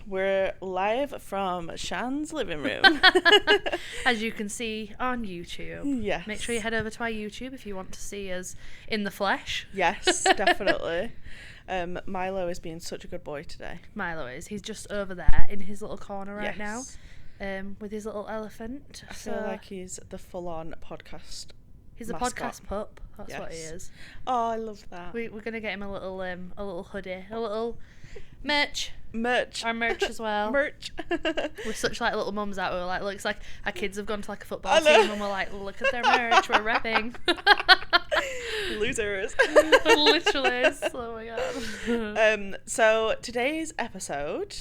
We're live from Shan's living room. As you can see on YouTube. Yes. Make sure you head over to our YouTube if you want to see us in the flesh. Yes, definitely. Milo is being such a good boy today. Milo is. He's just over there in his little corner right now, with his little elephant. I feel like he's the full-on podcast. He's mascot. a podcast pup. That's what he is. Oh, I love that. We're gonna get him a little hoodie, a little merch. Our merch as well. Merch. We're such like little mums out. We're like, looks like our kids have gone to like a football team, and we're like, look at their merch. We're repping. Losers. Literally. Oh my god. So today's episode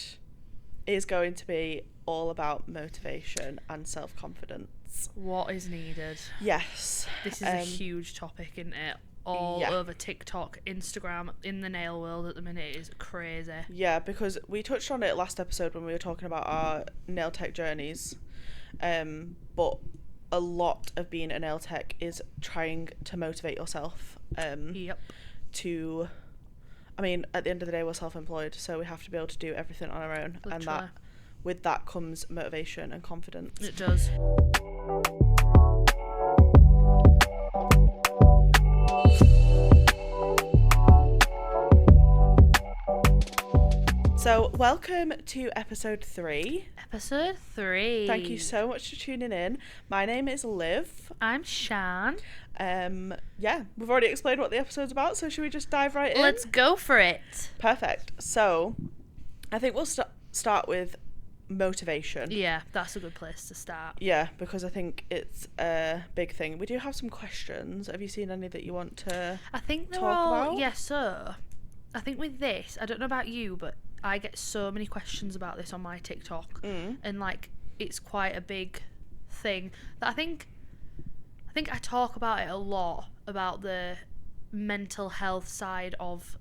is going to be all about motivation and self-confidence. What is needed? Yes. This is a huge topic, isn't it? All over TikTok, Instagram, in the nail world at the minute. It is crazy. Yeah, because we touched on it last episode when we were talking about our nail tech journeys. But a lot of being a nail tech is trying to motivate yourself. Yep. I mean, at the end of the day, we're self-employed, so we have to be able to do everything on our own. Literally. And with that comes motivation and confidence. It does. So, welcome to episode 3. Episode 3. Thank you so much for tuning in. My name is Liv. I'm Shan. We've already explained what the episode's about, so should we just dive right in? Let's go for it. Perfect. So, I think we'll start with motivation. Yeah, that's a good place to start. Yeah, because I think it's a big thing. We do have some questions. Have you seen any that you want to I think they're talk all about? yes, sir. I think with this, I don't know about you, but I get so many questions about this on my TikTok, and like it's quite a big thing that I think I talk about it a lot, about the mental health side of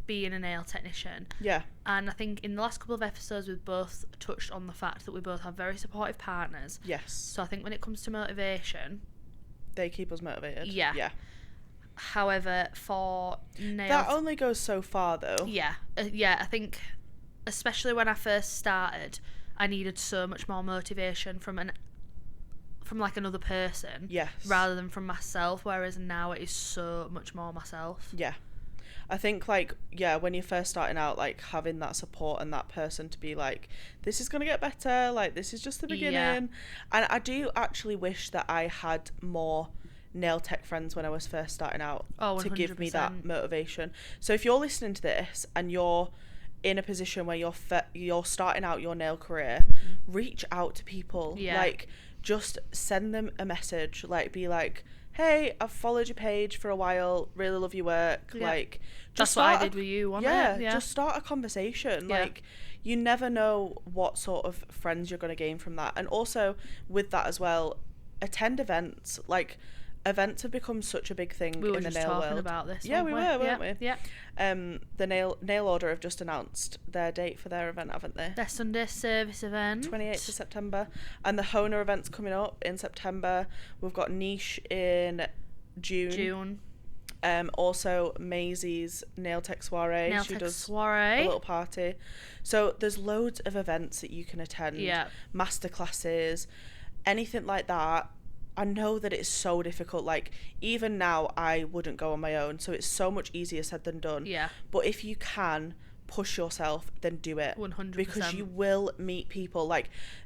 being a nail technician. Yeah. And I think in the last couple of episodes we've both touched on the fact that we both have very supportive partners. Yes. So I think when it comes to motivation, they keep us motivated. Yeah. Yeah. However, for nail... That only goes so far, though. Yeah. I think, especially when I first started, I needed so much more motivation from like another person. Yes. Rather than from myself, whereas now it is so much more myself. Yeah. I think, when you're first starting out, having that support and that person to be like, this is going to get better, this is just the beginning. Yeah. And I do actually wish that I had more nail tech friends when I was first starting out to give me that motivation. So if you're listening to this and you're in a position where you're starting out your nail career, reach out to people. Yeah. Just send them a message. Be like, hey, I've followed your page for a while, really love your work. Yeah. Just that's what I did with you, wasn't it? Yeah, just start a conversation. Yeah. You never know what sort of friends you're going to gain from that. And also with that as well, attend events. Events have become such a big thing in the nail world. We were just talking about this. Yeah, we were, weren't we? Yeah. The Nail Order have just announced their date for their event, haven't they? Their Sunday service event. 28th of September. And the Honer event's coming up in September. We've got Niche in June. Also Maisie's Nail Tech Soiree. She does a little party. So there's loads of events that you can attend. Yeah. Masterclasses, anything like that. I know that it's so difficult. Even now, I wouldn't go on my own. So it's so much easier said than done. Yeah. But if you can push yourself, then do it. 100%. Because you will meet people.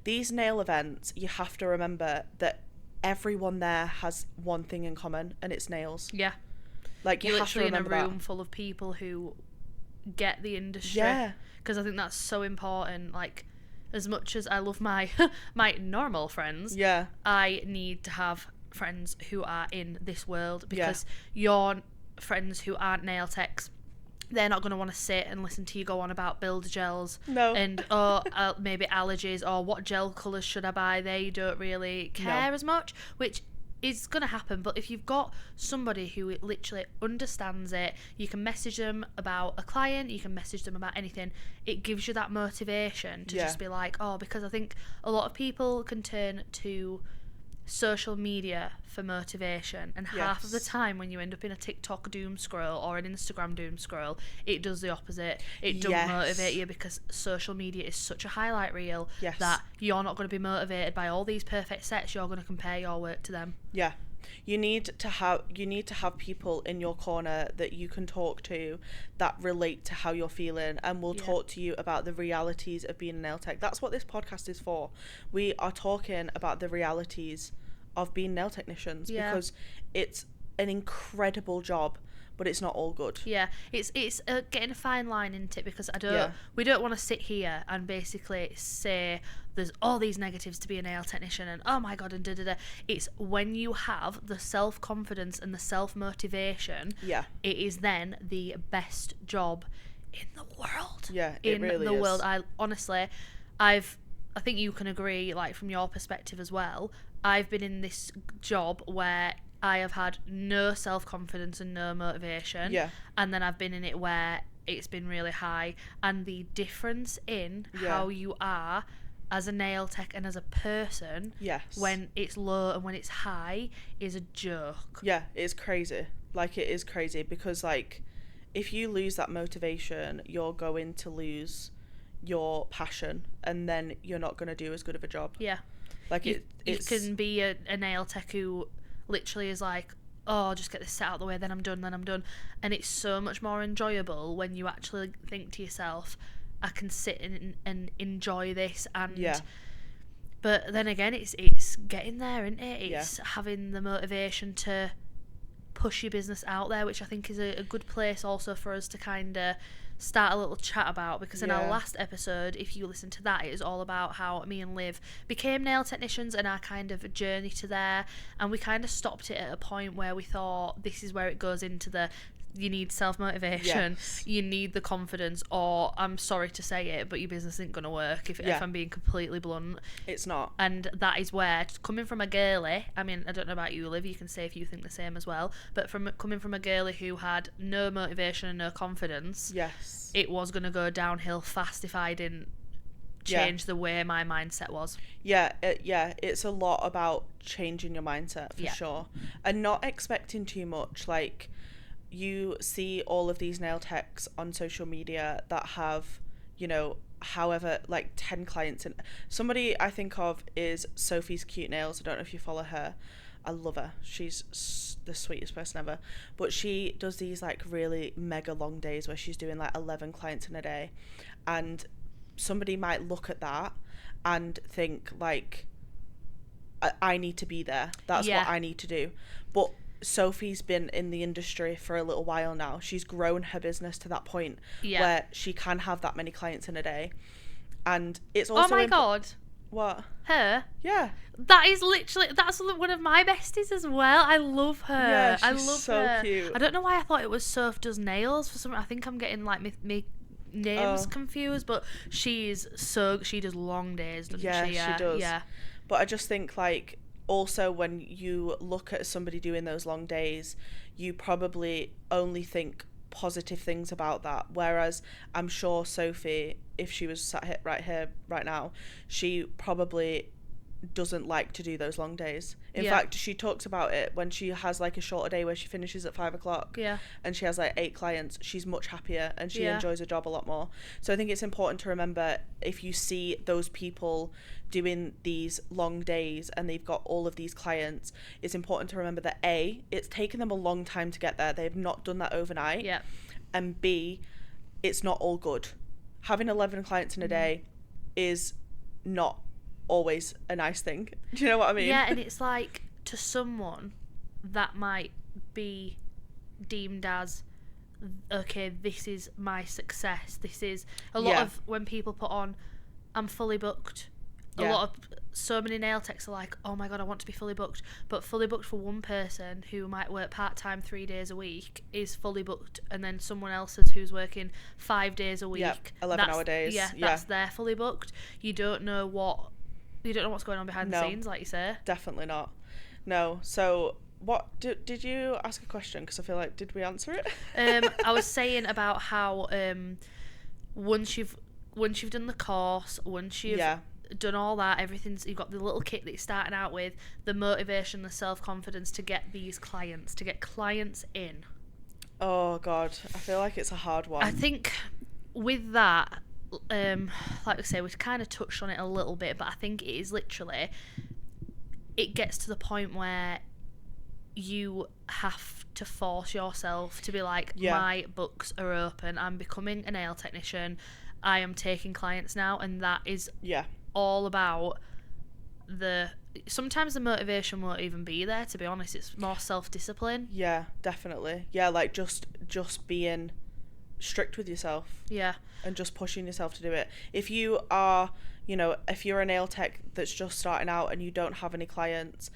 These nail events, you have to remember that everyone there has one thing in common, and it's nails. Yeah. You're literally in a room that. full of people who get the industry. Yeah. Because I think that's so important. As much as I love my my normal friends, yeah, I need to have friends who are in this world, because your friends who aren't nail techs, they're not going to want to sit and listen to you go on about build gels. No. And maybe allergies, or what gel colours should I buy. They don't really care as much, which is going to happen. But if you've got somebody who literally understands it, you can message them about a client, you can message them about anything. It gives you that motivation to just be like, because I think a lot of people can turn to social media for motivation, and half of the time when you end up in a TikTok doom scroll or an Instagram doom scroll, it does the opposite. It doesn't motivate you, because social media is such a highlight reel that you're not going to be motivated by all these perfect sets. You're going to compare your work to them. Yeah. You need to have people in your corner that you can talk to that relate to how you're feeling, and will talk to you about the realities of being a nail tech. That's what this podcast is for. We are talking about the realities of being nail technicians, because it's an incredible job, but it's not all good. Yeah, it's getting a fine line, isn't it? Because we don't want to sit here and basically say there's all these negatives to be a nail technician and oh my god and da. It's when you have the self-confidence and the self-motivation, it is then the best job in the world. Yeah, it really is. World. I think you can agree, like, from your perspective as well. I've been in this job where I have had no self-confidence and no motivation. Yeah. And then I've been in it where it's been really high. And the difference in how you are as a nail tech and as a person when it's low and when it's high is a joke. Yeah, it's crazy. Like, it is crazy, because, like, if you lose that motivation, you're going to lose your passion, and then you're not going to do as good of a job. Yeah. Like, you can be a nail tech who literally is like, oh, just get this set out of the way, then I'm done. And it's so much more enjoyable when you actually think to yourself, I can sit and enjoy this. And but then again, it's getting there, isn't it? It's having the motivation to push your business out there, which I think is a good place also for us to kind of start a little chat about, because in our last episode, if you listen to that, it is all about how me and Liv became nail technicians and our kind of journey to there, and we kind of stopped it at a point where we thought this is where it goes into the you need self-motivation, you need the confidence, or I'm sorry to say it, but your business isn't going to work if I'm being completely blunt. It's not. And that is where, coming from a girly, I mean, I don't know about you, Liv, you can say if you think the same as well, but coming from a girly who had no motivation and no confidence, it was going to go downhill fast if I didn't change the way my mindset was. It's a lot about changing your mindset, for sure, and not expecting too much. Like, you see all of these nail techs on social media that have, you know, however, like 10 clients. And somebody I think of is Sophie's Cute Nails. I don't know if you follow her. I love her. She's the sweetest person ever. But she does these like really mega long days where she's doing like 11 clients in a day. And somebody might look at that and think like, I need to be there. That's what I need to do. But Sophie's been in the industry for a little while now. She's grown her business to that point where she can have that many clients in a day. And it's also... Oh my God. What? Her? Yeah. That's one of my besties as well. I love her. Yeah, she's I love so her. cute. I don't know why I thought it was Soph Does Nails for some. I think I'm getting like me names confused, but she does long days, doesn't she? Yeah, she does. Yeah. But I just think like... Also, when you look at somebody doing those long days, you probably only think positive things about that. Whereas I'm sure Sophie, if she was sat here right now, she probably doesn't like to do those long days. In fact, she talks about it when she has like a shorter day where she finishes at 5 o'clock and she has like 8 clients. She's much happier and she enjoys her job a lot more. So I think it's important to remember, if you see those people doing these long days and they've got all of these clients, it's important to remember that A, it's taken them a long time to get there. They've not done that overnight. And B, it's not all good. Having 11 clients in a day is not always a nice thing. Do you know what I mean? Yeah, and it's like, to someone that might be deemed as, okay, this is my success. This is a lot of when people put on, I'm fully booked. So many nail techs are like, oh my God, I want to be fully booked. But fully booked for one person who might work part-time 3 days a week is fully booked, and then someone else's who's working 5 days a week, 11-hour days, that's their fully booked. You don't know what's going on behind the scenes, like you say. Definitely not. No. So what did you ask a question? Because I feel like, did we answer it? I was saying about how once you've done the course, once you've done all that, you've got the little kit that you're starting out with, the motivation, the self-confidence to get these clients, to get clients in. Oh God, I feel like it's a hard one. I think with that, like I say, we've kind of touched on it a little bit, but I think it is literally, it gets to the point where you have to force yourself to be like, my books are open, I'm becoming a nail technician, I am taking clients now, and that is all about sometimes the motivation won't even be there, to be honest. It's more self-discipline. Yeah, definitely. Yeah, like just being strict with yourself. Yeah. And just pushing yourself to do it. If you are, if you're a nail tech that's just starting out and you don't have any clients,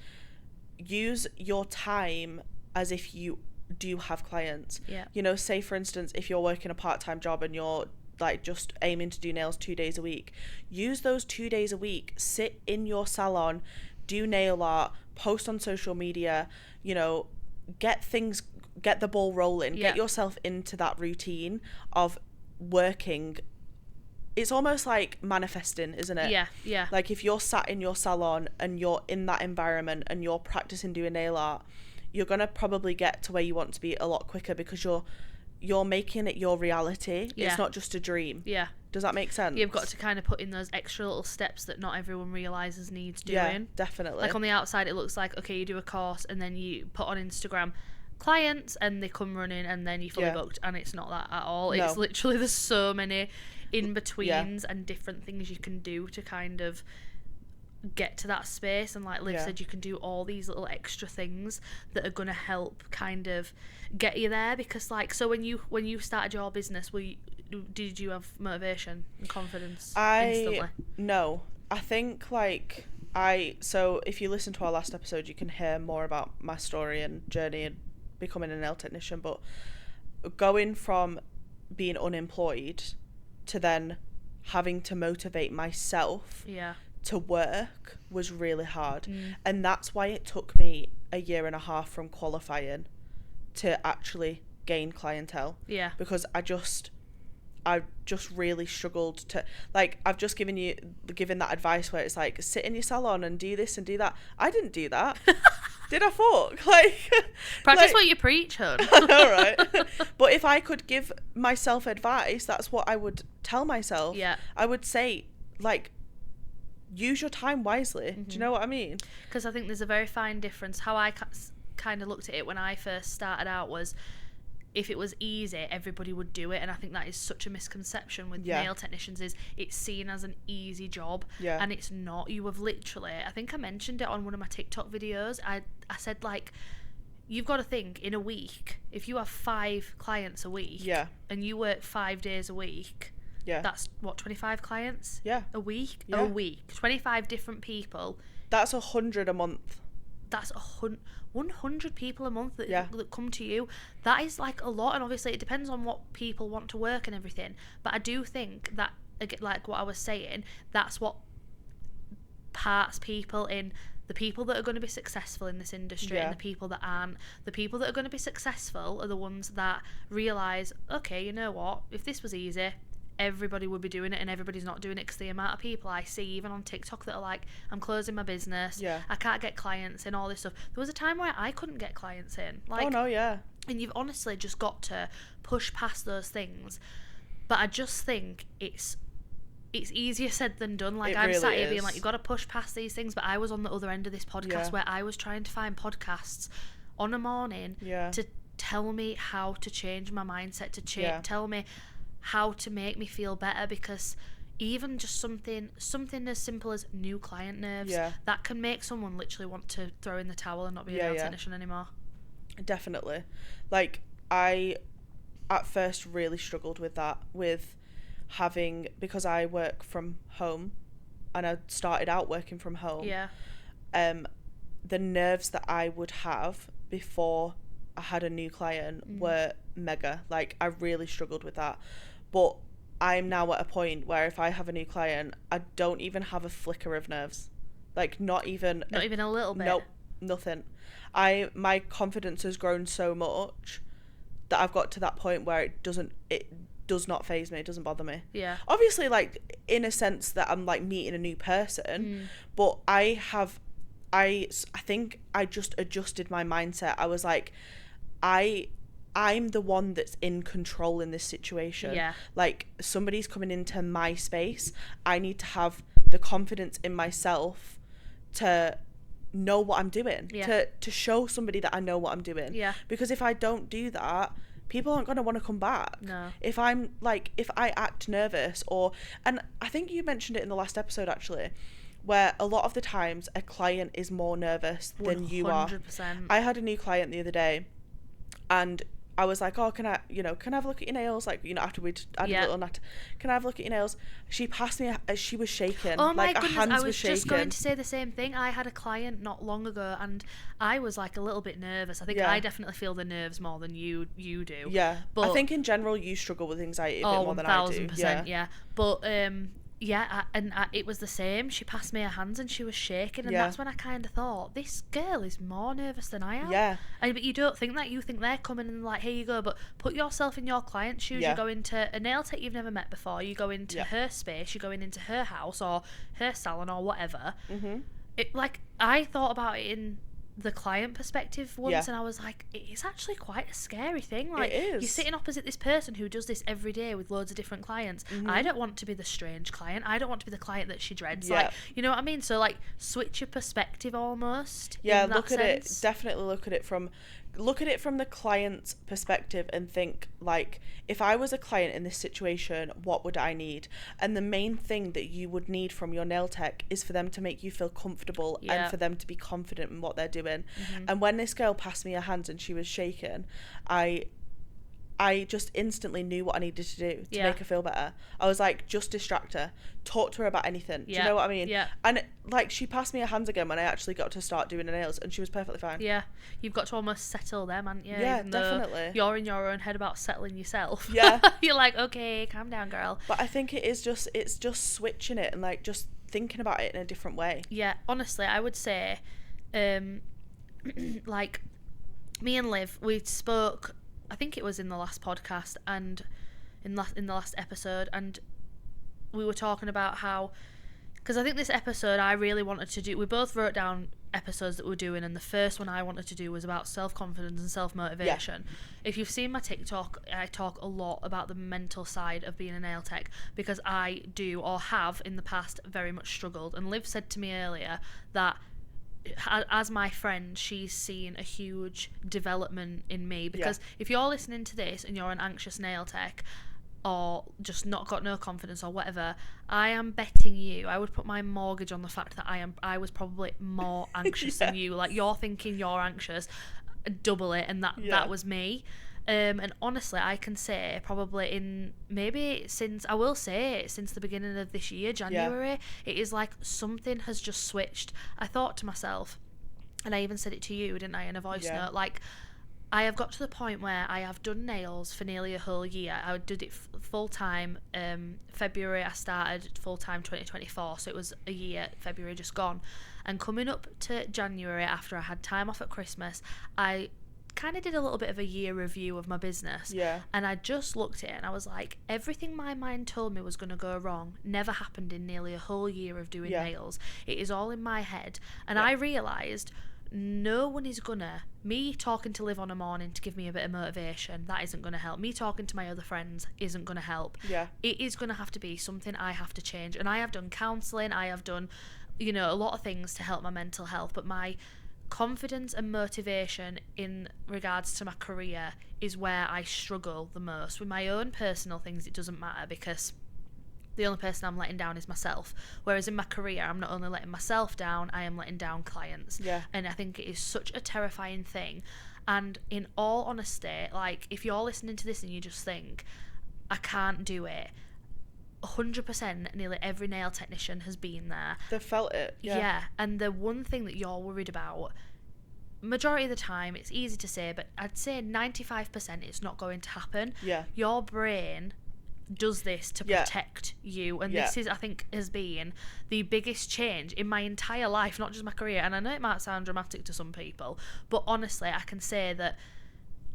use your time as if you do have clients. Yeah. Say for instance, if you're working a part-time job and you're like just aiming to do nails 2 days a week, use those 2 days a week, sit in your salon, do nail art, post on social media, get the ball rolling, get yourself into that routine of working. It's almost like manifesting, isn't it? Yeah. Like if you're sat in your salon and you're in that environment and you're practicing doing nail art, you're gonna probably get to where you want to be a lot quicker because you're making it your reality. It's not just a dream. Yeah. Does that make sense? You've got to kind of put in those extra little steps that not everyone realises needs doing. Yeah, definitely. Like on the outside, it looks like, okay, you do a course and then you put on Instagram clients and they come running and then you're fully booked, and it's not that at all. It's literally, there's so many in-betweens and different things you can do to kind of get to that space. And like Liv said, you can do all these little extra things that are going to help kind of get you there. Because like, so when you started your business, did you have motivation and confidence instantly? No, I think so if you listen to our last episode, you can hear more about my story and journey and becoming a nail technician. But going from being unemployed to then having to motivate myself to work was really hard. And that's why it took me a year and a half from qualifying to actually gain clientele. Yeah. Because I just really struggled to, like, I've just given that advice where it's like, sit in your salon and do this and do that. I didn't do that. Did I fuck? Like, practice what you preach, hun. I know, right? But if I could give myself advice, that's what I would tell myself. Yeah. I would say, like, use your time wisely. Do you know what I mean? Because I think there's a very fine difference. How I kind of looked at it when I first started out was, if it was easy, everybody would do it. And I think that is such a misconception with nail technicians, is it's seen as an easy job. Yeah. And it's not. You have literally, I think I mentioned it on one of my TikTok videos. I said, like, you've got to think, in a week, if you have 5 clients a week and you work 5 days a week, that's what, 25 clients a week? Yeah. A week. 25 different people. That's 100 a month. That's 100 people a month that come to you. That is like a lot, and obviously it depends on what people want to work and everything. But I do think that, like what I was saying, that's what parts people in the people that are going to be successful in this industry and the people that aren't. The people that are going to be successful are the ones that realise, okay, you know what, if this was easy, everybody would be doing it, and everybody's not doing it. Because the amount of people I see even on TikTok that are like, I'm closing my business, I can't get clients and all this stuff. There was a time where I couldn't get clients in, like, and you've honestly just got to push past those things. But I just think it's easier said than done. Like, I'm sat here being like, you've got to push past these things, but I was on the other end of this podcast where I was trying to find podcasts on a morning to tell me how to change my mindset, to tell me how to make me feel better. Because even just something as simple as new client nerves, that can make someone literally want to throw in the towel and not be a nail technician anymore. Definitely. Like, I at first really struggled with that, with having, because I work from home and I started out working from home, the nerves that I would have before I had a new client were mega. Like, I really struggled with that. But I'm now at a point where if I have a new client, I don't even have a flicker of nerves. Like, not even a little bit. Nope, nothing. My confidence has grown so much that I've got to that point where does not faze me. It doesn't bother me. Yeah. Obviously, like, in a sense that I'm, like, meeting a new person, but I think I just adjusted my mindset. I was like, I'm the one that's in control in this situation. Yeah. Like, somebody's coming into my space. I need to have the confidence in myself to know what I'm doing. Yeah. To show somebody that I know what I'm doing. Yeah. Because if I don't do that, people aren't going to want to come back. No. If I act nervous and I think you mentioned it in the last episode actually, where a lot of the times a client is more nervous than you are. 100%. I had a new client the other day and I was like, oh, can I have a look at your nails? Like, after we'd had a little nut, can I have a look at your nails? She passed me, she was shaking. Oh my goodness, her hands I was shaking. just going to say the same thing. I had a client not long ago and I was like a little bit nervous. I think I definitely feel the nerves more than you do. Yeah, but I think in general you struggle with anxiety a bit more than I do. 1000%, yeah. But it was the same. She passed me her hands and she was shaking, and that's when I kind of thought, this girl is more nervous than I am. Yeah. But you don't think that. You think they're coming and like, here you go. But put yourself in your client's shoes. You go into a nail tech you've never met before. You go into her space. You're going into her house or her salon or whatever. I thought about it in the client perspective once, and I was like, it's actually quite a scary thing. Like, it is. You're sitting opposite this person who does this every day with loads of different clients. I don't want to be the strange client. I don't want to be the client that she dreads. Like, you know what I mean? So like, switch your perspective almost. Yeah, look at it. Definitely look at it from the client's perspective and think, like, if I was a client in this situation, what would I need? And the main thing that you would need from your nail tech is for them to make you feel comfortable and for them to be confident in what they're doing. And when this girl passed me her hands and she was shaking, I just instantly knew what I needed to do to make her feel better. I was like, just distract her. Talk to her about anything. Do you know what I mean? Yeah. And like, she passed me her hands again when I actually got to start doing her nails and she was perfectly fine. Yeah. You've got to almost settle them, haven't you? Yeah, definitely. You're in your own head about settling yourself. Yeah. You're like, okay, calm down, girl. But I think it's just switching it and like just thinking about it in a different way. Yeah, honestly, I would say, like, me and Liv, we spoke, I think it was in the last podcast and in the last episode, and we were talking about how, because I think this episode I really wanted to do, we both wrote down episodes that we're doing, and the first one I wanted to do was about self-confidence and self-motivation. If you've seen my TikTok, I talk a lot about the mental side of being a nail tech, because I do, or have in the past, very much struggled. And Liv said to me earlier that as my friend, she's seen a huge development in me, because if you're listening to this and you're an anxious nail tech or just not got no confidence or whatever, I am betting you, I would put my mortgage on the fact that I was probably more anxious than you. Like, you're thinking you're anxious, double it, and that was me. And honestly, I can say probably since the beginning of this year, January, it is like something has just switched. I thought to myself, and I even said it to you, didn't I, in a voice note, like, I have got to the point where I have done nails for nearly a whole year. I did it full time. February I started full time 2024, so it was a year, February just gone. And coming up to January, after I had time off at Christmas, I kind of did a little bit of a year review of my business. And I just looked at it and I was like, everything my mind told me was going to go wrong never happened in nearly a whole year of doing nails. It is all in my head. And I realised no one is gonna, me talking to Liv on a morning to give me a bit of motivation, that isn't gonna help. Me talking to my other friends isn't gonna help. It is gonna have to be something I have to change. And I have done counselling, I have done, a lot of things to help my mental health, but my confidence and motivation in regards to my career is where I struggle the most. With my own personal things, it doesn't matter, because the only person I'm letting down is myself. Whereas in my career, I'm not only letting myself down, I am letting down clients. And I think it is such a terrifying thing. And in all honesty, like, if you're listening to this and you just think, I can't do it, 100% nearly every nail technician has been there. They've felt it. And the one thing that you're worried about, majority of the time, it's easy to say, but I'd say 95% it's not going to happen. Your brain does this to protect you, and this is, I think, has been the biggest change in my entire life, not just my career. And I know it might sound dramatic to some people, but honestly, I can say that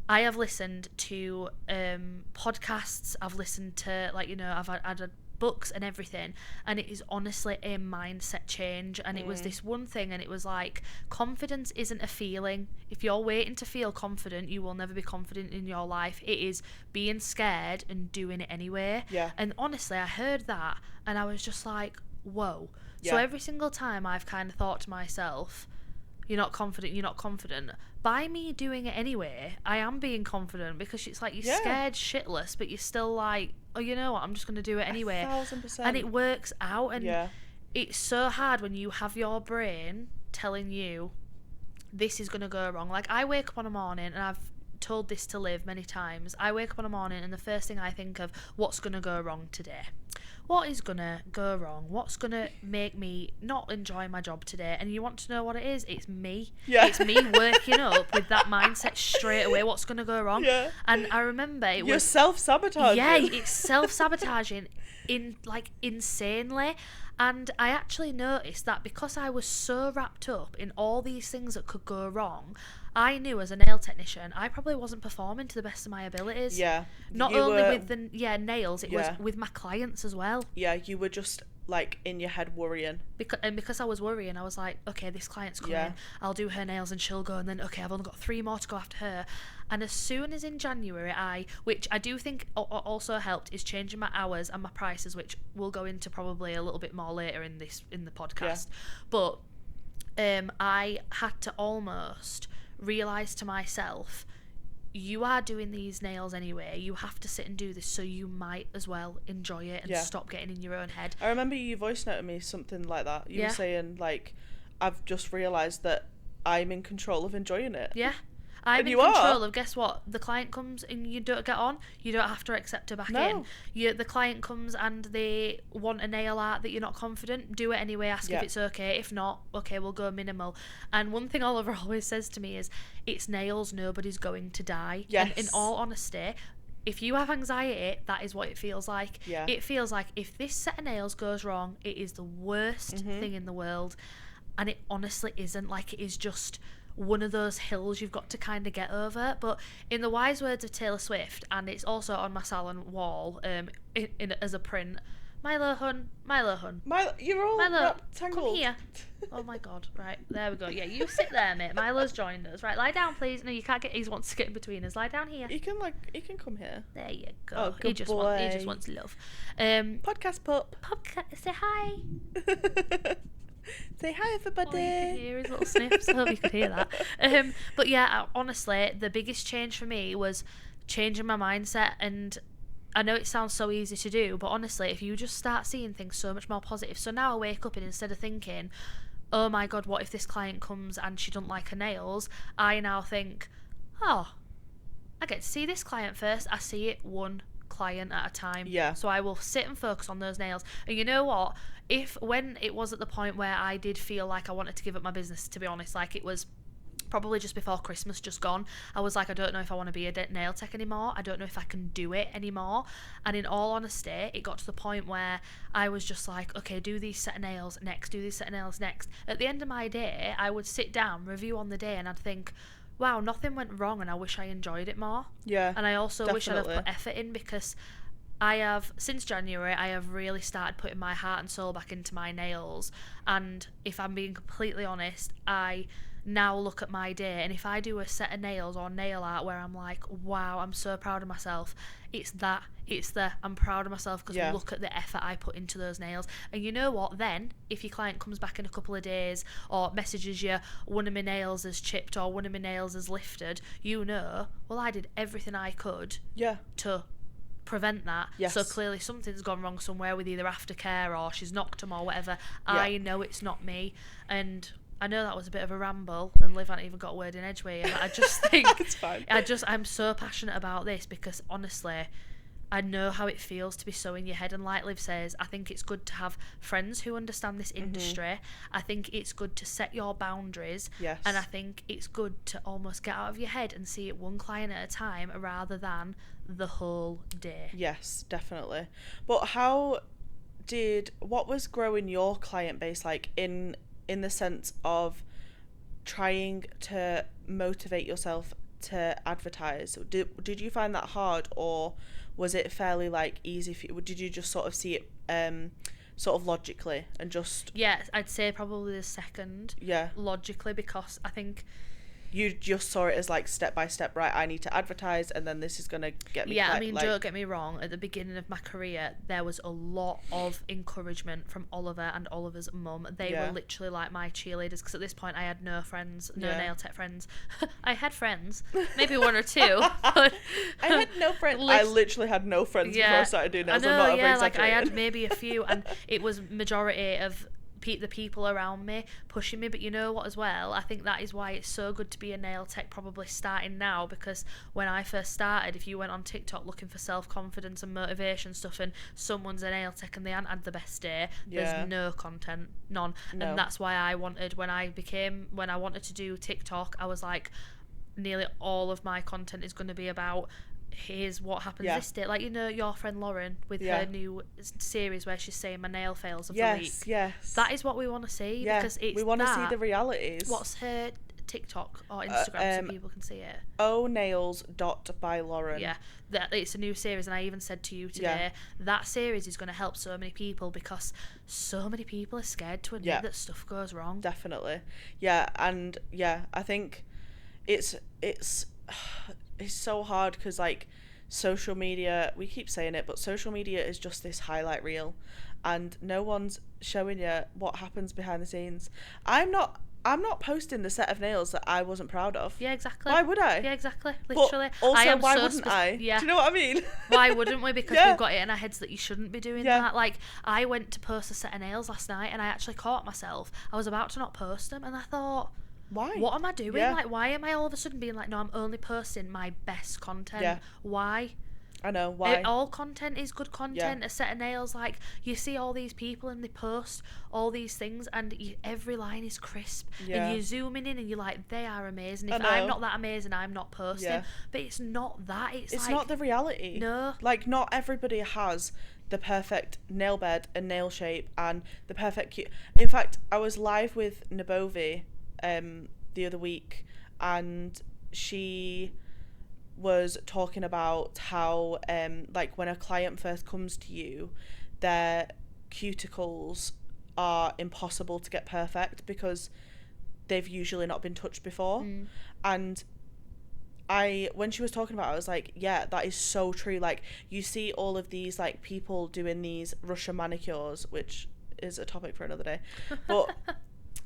I have listened to podcasts, I've listened to, like, you know, I've had books and everything, and it is honestly a mindset change. And it was this one thing, and it was like, confidence isn't a feeling. If you're waiting to feel confident, you will never be confident in your life. It is being scared and doing it anyway. Yeah. And honestly, I heard that and I was just like, whoa. Yeah. So every single time I've kind of thought to myself, you're not confident, by me doing it anyway, I am being confident, because it's like you're scared shitless, but you're still like, oh, you know what, I'm just going to do it anyway. 1,000%. And it works out. And it's so hard when you have your brain telling you this is going to go wrong. Like, I wake up on a morning, and I've told this to Liv many times, I wake up on a morning and the first thing I think of, what's going to go wrong today? What is going to go wrong? What's going to make me not enjoy my job today? And you want to know what it is? It's me. Yeah. It's me working up with that mindset straight away. What's going to go wrong? Yeah. And I remember You're self-sabotaging. Yeah, it's self-sabotaging insanely. And I actually noticed that because I was so wrapped up in all these things that could go wrong, I knew as a nail technician, I probably wasn't performing to the best of my abilities. Yeah. Not only with the nails, it was with my clients as well. Yeah, you were just like in your head worrying. Because I was worrying, I was like, okay, this client's coming, I'll do her nails and she'll go, and then, okay, I've only got 3 more to go after her. And as soon as in January, which I do think also helped, is changing my hours and my prices, which we'll go into probably a little bit more later in the podcast. But I had to almost realise to myself, you are doing these nails anyway, you have to sit and do this, so you might as well enjoy it and stop getting in your own head. I remember you voice noted me something like that. You were saying, like, I've just realised that I'm in control of enjoying it. Yeah. I'm in control of, guess what? The client comes and you don't get on, you don't have to accept her back in. The client comes and they want a nail art that you're not confident, do it anyway, ask if it's okay. If not, okay, we'll go minimal. And one thing Oliver always says to me is, it's nails, nobody's going to die. Yes. And in all honesty, if you have anxiety, that is what it feels like. Yeah. It feels like if this set of nails goes wrong, it is the worst thing in the world. And it honestly isn't. Like, it is just one of those hills you've got to kind of get over. But in the wise words of Taylor Swift, and it's also on my salon wall as a print, Milo hun, you're all tangled. Come here. Oh my god, right, there we go. Yeah, you sit there, mate. Milo's joined us. Right, lie down, please. No, you can't get, he wants to get in between us. Lie down here. He can come here. There you go. Oh, good boy. He just wants love. Podcast pup. Say hi. Say hi, everybody. Oh, you could hear his little sniffs. I hope you could hear that. But yeah, honestly, the biggest change for me was changing my mindset. And I know it sounds so easy to do, but honestly, if you just start seeing things so much more positive. So now I wake up and instead of thinking, oh my god, what if this client comes and she doesn't like her nails, I now think, oh, I get to see this client first. I see it one client at a time. Yeah. So I will sit and focus on those nails. And you know what? When it was at the point where I did feel like I wanted to give up my business, to be honest, like it was probably just before Christmas, just gone, I was like, I don't know if I want to be a nail tech anymore. I don't know if I can do it anymore. And in all honesty, it got to the point where I was just like, okay, do these set of nails next, do these set of nails next. At the end of my day, I would sit down, review on the day, and I'd think, wow, nothing went wrong, and I wish I enjoyed it more. Yeah. And I also definitely. wish I'd have put effort in, because since January, I have really started putting my heart and soul back into my nails. And if I'm being completely honest, I now look at my day, and if I do a set of nails or nail art where I'm like, wow, I'm so proud of myself, I'm proud of myself because look at the effort I put into those nails. And you know what, then if your client comes back in a couple of days or messages you, one of my nails is chipped or one of my nails is lifted, you know, well, I did everything I could to prevent that. Yes. So clearly something's gone wrong somewhere with either aftercare or she's knocked them or whatever. I know it's not me. And I know that was a bit of a ramble, and Liv hadn't even got a word in edgeway, but I just think it's fine. I'm so passionate about this because honestly, I know how it feels to be so in your head. And like Liv says, I think it's good to have friends who understand this industry. I think it's good to set your boundaries. Yes. And I think it's good to almost get out of your head and see it one client at a time rather than the whole day. Yes, definitely. But what was growing your client base like in the sense of trying to motivate yourself to advertise, did you find that hard, or was it fairly like easy for you? Did you just sort of see it sort of logically and just... Yeah, I'd say probably the second. Yeah. Logically, because I think... You just saw it as like step by step, right? I need to advertise, and then this is gonna get me. Yeah, I mean, don't get me wrong. At the beginning of my career, there was a lot of encouragement from Oliver and Oliver's mum. They were literally like my cheerleaders. Because at this point, I had no friends, no nail tech friends. I had friends, maybe one or two. But I had no friends. I literally had no friends before I started doing nails. I'm not over like I had maybe a few, and it was majority of the people around me pushing me. But you know what, as well, I think that is why it's so good to be a nail tech probably starting now, because when I first started, if you went on TikTok looking for self-confidence and motivation stuff and someone's a nail tech and they hadn't had the best day, there's no content, none. And that's why I wanted, when I wanted to do TikTok, I was like, nearly all of my content is going to be about here's what happens this day. Like, you know, your friend Lauren with her new series where she's saying my nail fails of the week. Yes. That is what we want to see, because we want to see the realities. What's her TikTok or Instagram so people can see it? ohnails.by.Lauren. Yeah, it's a new series, and I even said to you today that series is going to help so many people, because so many people are scared to admit that stuff goes wrong. Definitely. Yeah, and I think it's so hard, because like social media, we keep saying it, but social media is just this highlight reel, and no one's showing you what happens behind the scenes. I'm not posting the set of nails that I wasn't proud of. Yeah, exactly. Why would I? Yeah, exactly. Literally. But also, why wouldn't I? Yeah. Do you know what I mean? Why wouldn't we? Because we've got it in our heads that you shouldn't be doing that. Like, I went to post a set of nails last night, and I actually caught myself. I was about to not post them, and I thought, why? What am I doing? Like, why am I all of a sudden being like, no, I'm only posting my best content? Yeah. Why? I know, why? All content is good content. A set of nails, like, you see all these people and they post all these things, and every line is crisp. And you're zooming in and you're like, they are amazing. If I'm not that amazing, I'm not posting. But it's not that. It's like, not the reality. No. Like, not everybody has the perfect nail bed and nail shape and the perfect In fact, I was live with Nabovi the other week, and she was talking about how like when a client first comes to you, their cuticles are impossible to get perfect because they've usually not been touched before. And when she was talking about it, I was like, yeah, that is so true. Like, you see all of these like people doing these Russian manicures, which is a topic for another day, but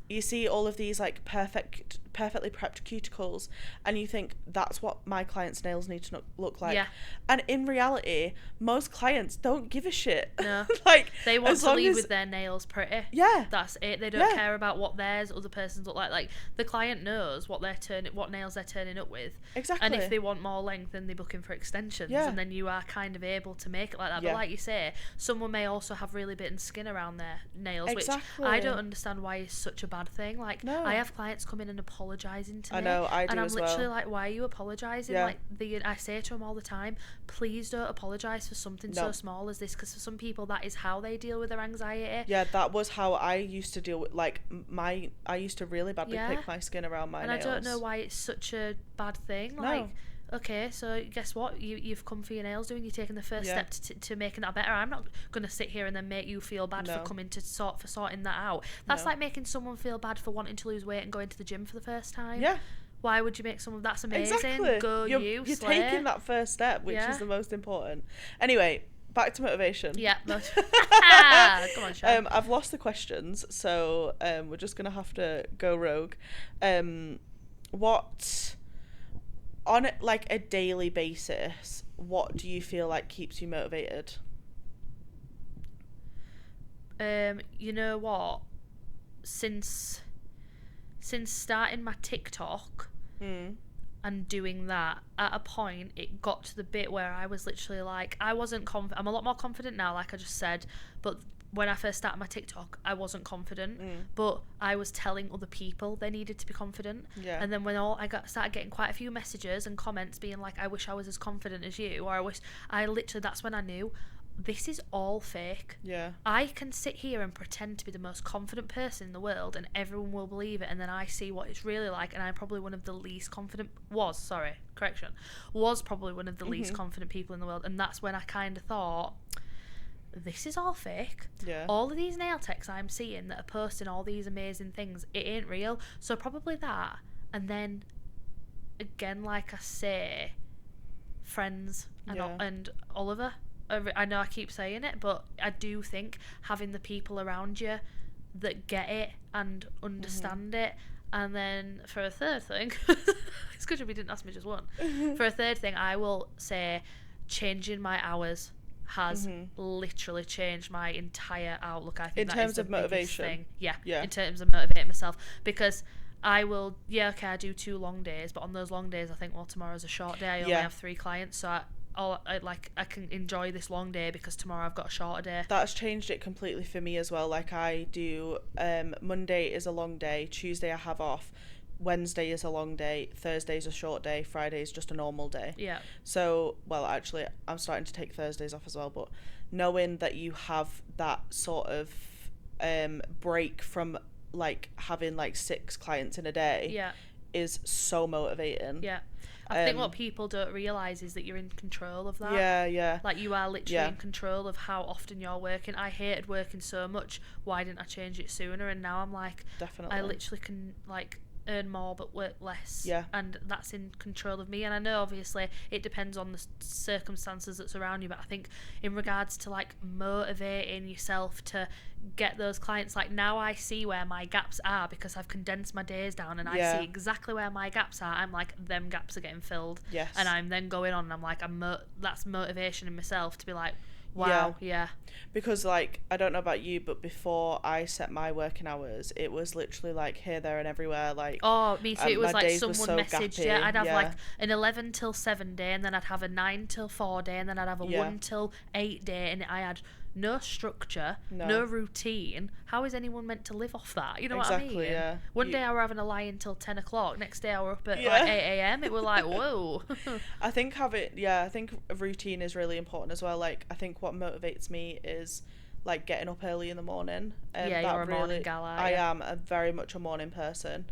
you see all of these like perfectly prepped cuticles, and you think that's what my clients' nails need to look like. Yeah. And in reality, most clients don't give a shit. No. Like, they want to leave with their nails pretty. Yeah. That's it. They don't care about what theirs other person's look like. Like, the client knows what nails they're turning up with. Exactly. And if they want more length, then they book in for extensions. Yeah. And then you are kind of able to make it like that. Yeah. But like you say, someone may also have really bitten skin around their nails, exactly. which I don't understand why is such a bad thing. Like, no. I have clients come in and apologising to me. I know, I do and I'm as literally well. like, why are you apologising? Yeah. Like, I say to them all the time, please don't apologise for something so small as this, because for some people that is how they deal with their anxiety. Yeah, that was how I used to deal with, like, I used to really badly pick my skin around my nails. And I don't know why it's such a bad thing. Like, okay, so guess what? You've come for your nails doing. You're taking the first step to making that better. I'm not going to sit here and then make you feel bad for coming to sorting that out. That's like making someone feel bad for wanting to lose weight and going to the gym for the first time. Yeah. Why would you make someone... That's amazing. Exactly. You're taking that first step, which is the most important. Anyway, back to motivation. Yeah. Come on, Shan. I've lost the questions, so we're just going to have to go rogue. What... On like a daily basis, what do you feel like keeps you motivated? You know what? Since starting my TikTok and doing that, at a point it got to the bit where I was literally like, I wasn't confident. I'm a lot more confident now, like I just said, but when I first started my TikTok, I wasn't confident, but I was telling other people they needed to be confident. Yeah. And then when started getting quite a few messages and comments being like, I wish I was as confident as you, or that's when I knew, this is all fake. Yeah. I can sit here and pretend to be the most confident person in the world and everyone will believe it, and then I see what it's really like, and I'm probably one of the least confident was probably one of the least confident people in the world. And that's when I kind of thought, this is all fake. Yeah. All of these nail techs I'm seeing that are posting all these amazing things, it ain't real. So probably that. And then again, like I say, friends and Oliver. I know I keep saying it, but I do think having the people around you that get it and understand it. And then for a third thing, it's good if you didn't ask me just one. For a third thing, I will say changing my hours has literally changed my entire outlook. I think in that terms is the of motivation. thing. Yeah, in terms of motivating myself, because I will, I do 2 long days, but on those long days I think, well, tomorrow's a short day, I only have 3 clients, so I can enjoy this long day because tomorrow I've got a shorter day. That's changed it completely for me as well. Like I do, Monday is a long day, Tuesday I have off, Wednesday is a long day, Thursday is a short day, Friday is just a normal day. Yeah. So, well, actually, I'm starting to take Thursdays off as well, but knowing that you have that sort of break from like having like 6 clients in a day is so motivating. Yeah. I think what people don't realise is that you're in control of that. Yeah. Like, you are literally in control of how often you're working. I hated working so much. Why didn't I change it sooner? And now I'm like, definitely, I literally can, like, earn more but work less. Yeah. And that's in control of me. And I know, obviously, it depends on the circumstances that surround you, but I think in regards to, like, motivating yourself to get those clients, like, now I see where my gaps are because I've condensed my days down and I see exactly where my gaps are. I'm like, them gaps are getting filled. Yes. And I'm then going on and I'm like, that's motivation in myself to be like, wow, yeah. Because, like, I don't know about you, but before I set my working hours, it was literally like here, there, and everywhere. Like, oh, me too. It was like someone so messaged gappy. you. I'd have like an 11 till 7 day, and then I'd have a 9 till 4 day, and then I'd have a 1 till 8 day, and I had no structure, no routine. How is anyone meant to live off that? You know what I mean? Yeah. One day I were having a lie until 10 o'clock. Next day I were up at like 8 a.m. It was like, whoa. I think I think a routine is really important as well. Like, I think what motivates me is like getting up early in the morning. You're a morning gal. I am very much a morning person.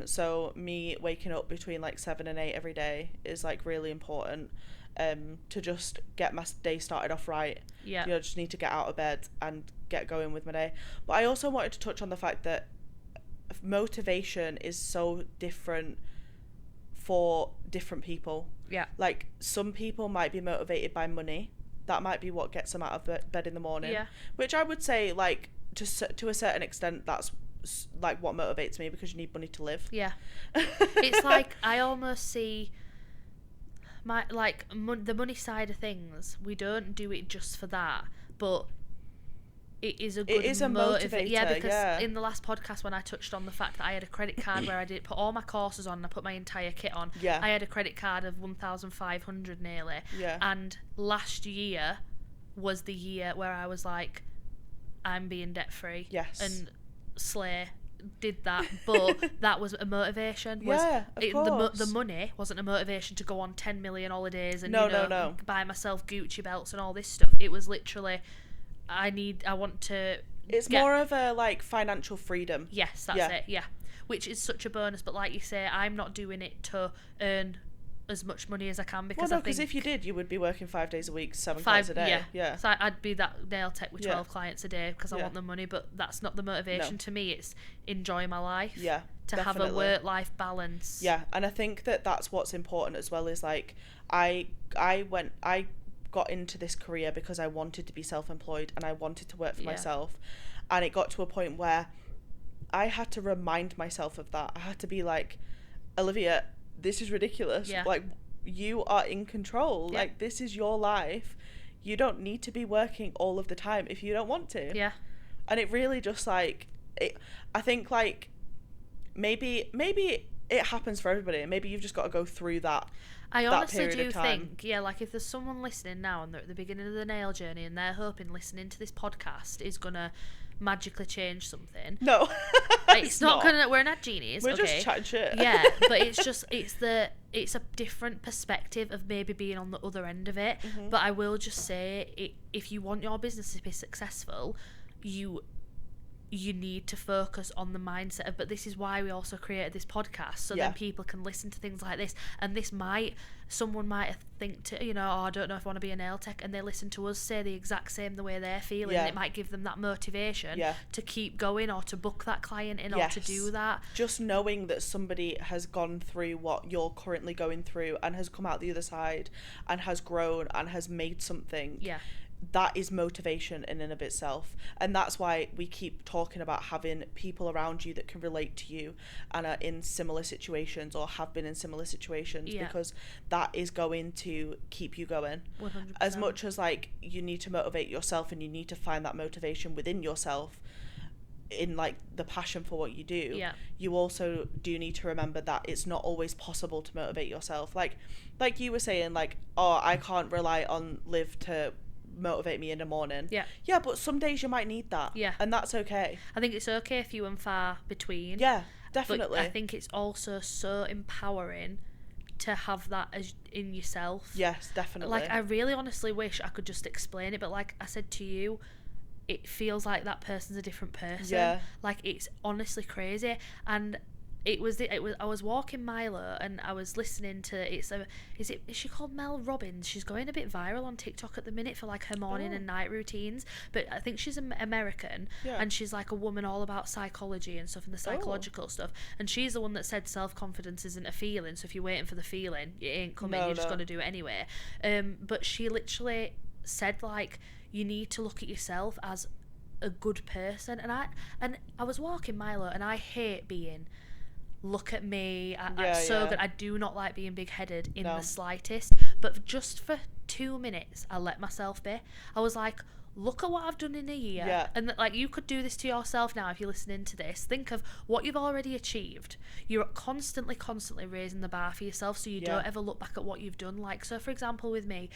So me waking up between like 7 and 8 every day is like really important. To just get my day started off right. Yeah. You know, just need to get out of bed and get going with my day. But I also wanted to touch on the fact that motivation is so different for different people. Yeah. Like, some people might be motivated by money. That might be what gets them out of bed in the morning. Yeah. Which I would say, like, to a certain extent, that's like what motivates me, because you need money to live. Yeah. It's like, I almost see the money side of things, we don't do it just for that, but it is a good motivator. Yeah, because in the last podcast when I touched on the fact that I had a credit card where I did put all my courses on and I put my entire kit on, I had a credit card of 1,500 nearly. Yeah. And last year was the year where I was like, I'm being debt free. Yes. And slay. Did that, but that was a motivation. The money wasn't a motivation to go on 10 million holidays and buy myself Gucci belts and all this stuff. It was literally, I want to. It's more of a like financial freedom. Yes, that's it. Yeah, which is such a bonus. But like you say, I'm not doing it to earn as much money as I can, because because if you did, you would be working 5 days a week, 7 clients a day. Yeah. So I'd be that nail tech with 12 clients a day because I want the money, but that's not the motivation to me. It's enjoy my life. Yeah. To definitely have a work-life balance. Yeah, and I think that that's what's important as well. Is like I got into this career because I wanted to be self-employed and I wanted to work for myself, and it got to a point where I had to remind myself of that. I had to be like, Olivia, this is ridiculous. Yeah. Like, you are in control. Yeah. Like, this is your life. You don't need to be working all of the time if you don't want to. Yeah. And it really just like, I think like maybe it happens for everybody. Maybe you've just got to go through that. I honestly do think, like, if there's someone listening now and they're at the beginning of the nail journey and they're hoping listening to this podcast is gonna magically change something. No. It's not gonna, we're not genies. We're just chatting shit. Yeah, but it's a different perspective of maybe being on the other end of it. But I will just say, if you want your business to be successful, you need to focus on the mindset of, but this is why we also created this podcast, so then people can listen to things like this, and someone might think to, oh, I don't know if I want to be a nail tech, and they listen to us say the exact same the way they're feeling, and it might give them that motivation to keep going, or to book that client in, or to do that. Just knowing that somebody has gone through what you're currently going through and has come out the other side and has grown and has made something, that is motivation in and of itself. And that's why we keep talking about having people around you that can relate to you and are in similar situations or have been in similar situations, because that is going to keep you going. 100%. As much as like you need to motivate yourself, and you need to find that motivation within yourself in like the passion for what you do, you also do need to remember that it's not always possible to motivate yourself. Like you were saying, like, oh, I can't rely on Liv to motivate me in the morning. But some days you might need that, and that's okay. I think it's okay, few and far between. Definitely. But I think it's also so empowering to have that as in yourself. Yes, definitely. Like, I really honestly wish I could just explain it, but like I said to you, it feels like that person's a different person. Like, it's honestly crazy. And it was I was walking Milo, and I was listening to, is she called Mel Robbins? She's going a bit viral on TikTok at the minute for like her morning and night routines, but I think she's American, and she's like a woman all about psychology and stuff, and the psychological stuff, and she's the one that said self-confidence isn't a feeling, so if you're waiting for the feeling, it ain't coming. You're just gonna do it anyway. But she literally said, like, you need to look at yourself as a good person, and I was walking Milo, and I hate being, look at me, I'm so good. I do not like being big-headed in the slightest, but just for 2 minutes I let myself be. I was like, look at what I've done in a year, and like, you could do this to yourself now if you're listening to this. Think of what you've already achieved. You're constantly raising the bar for yourself, so you don't ever look back at what you've done. Like, so for example, with me,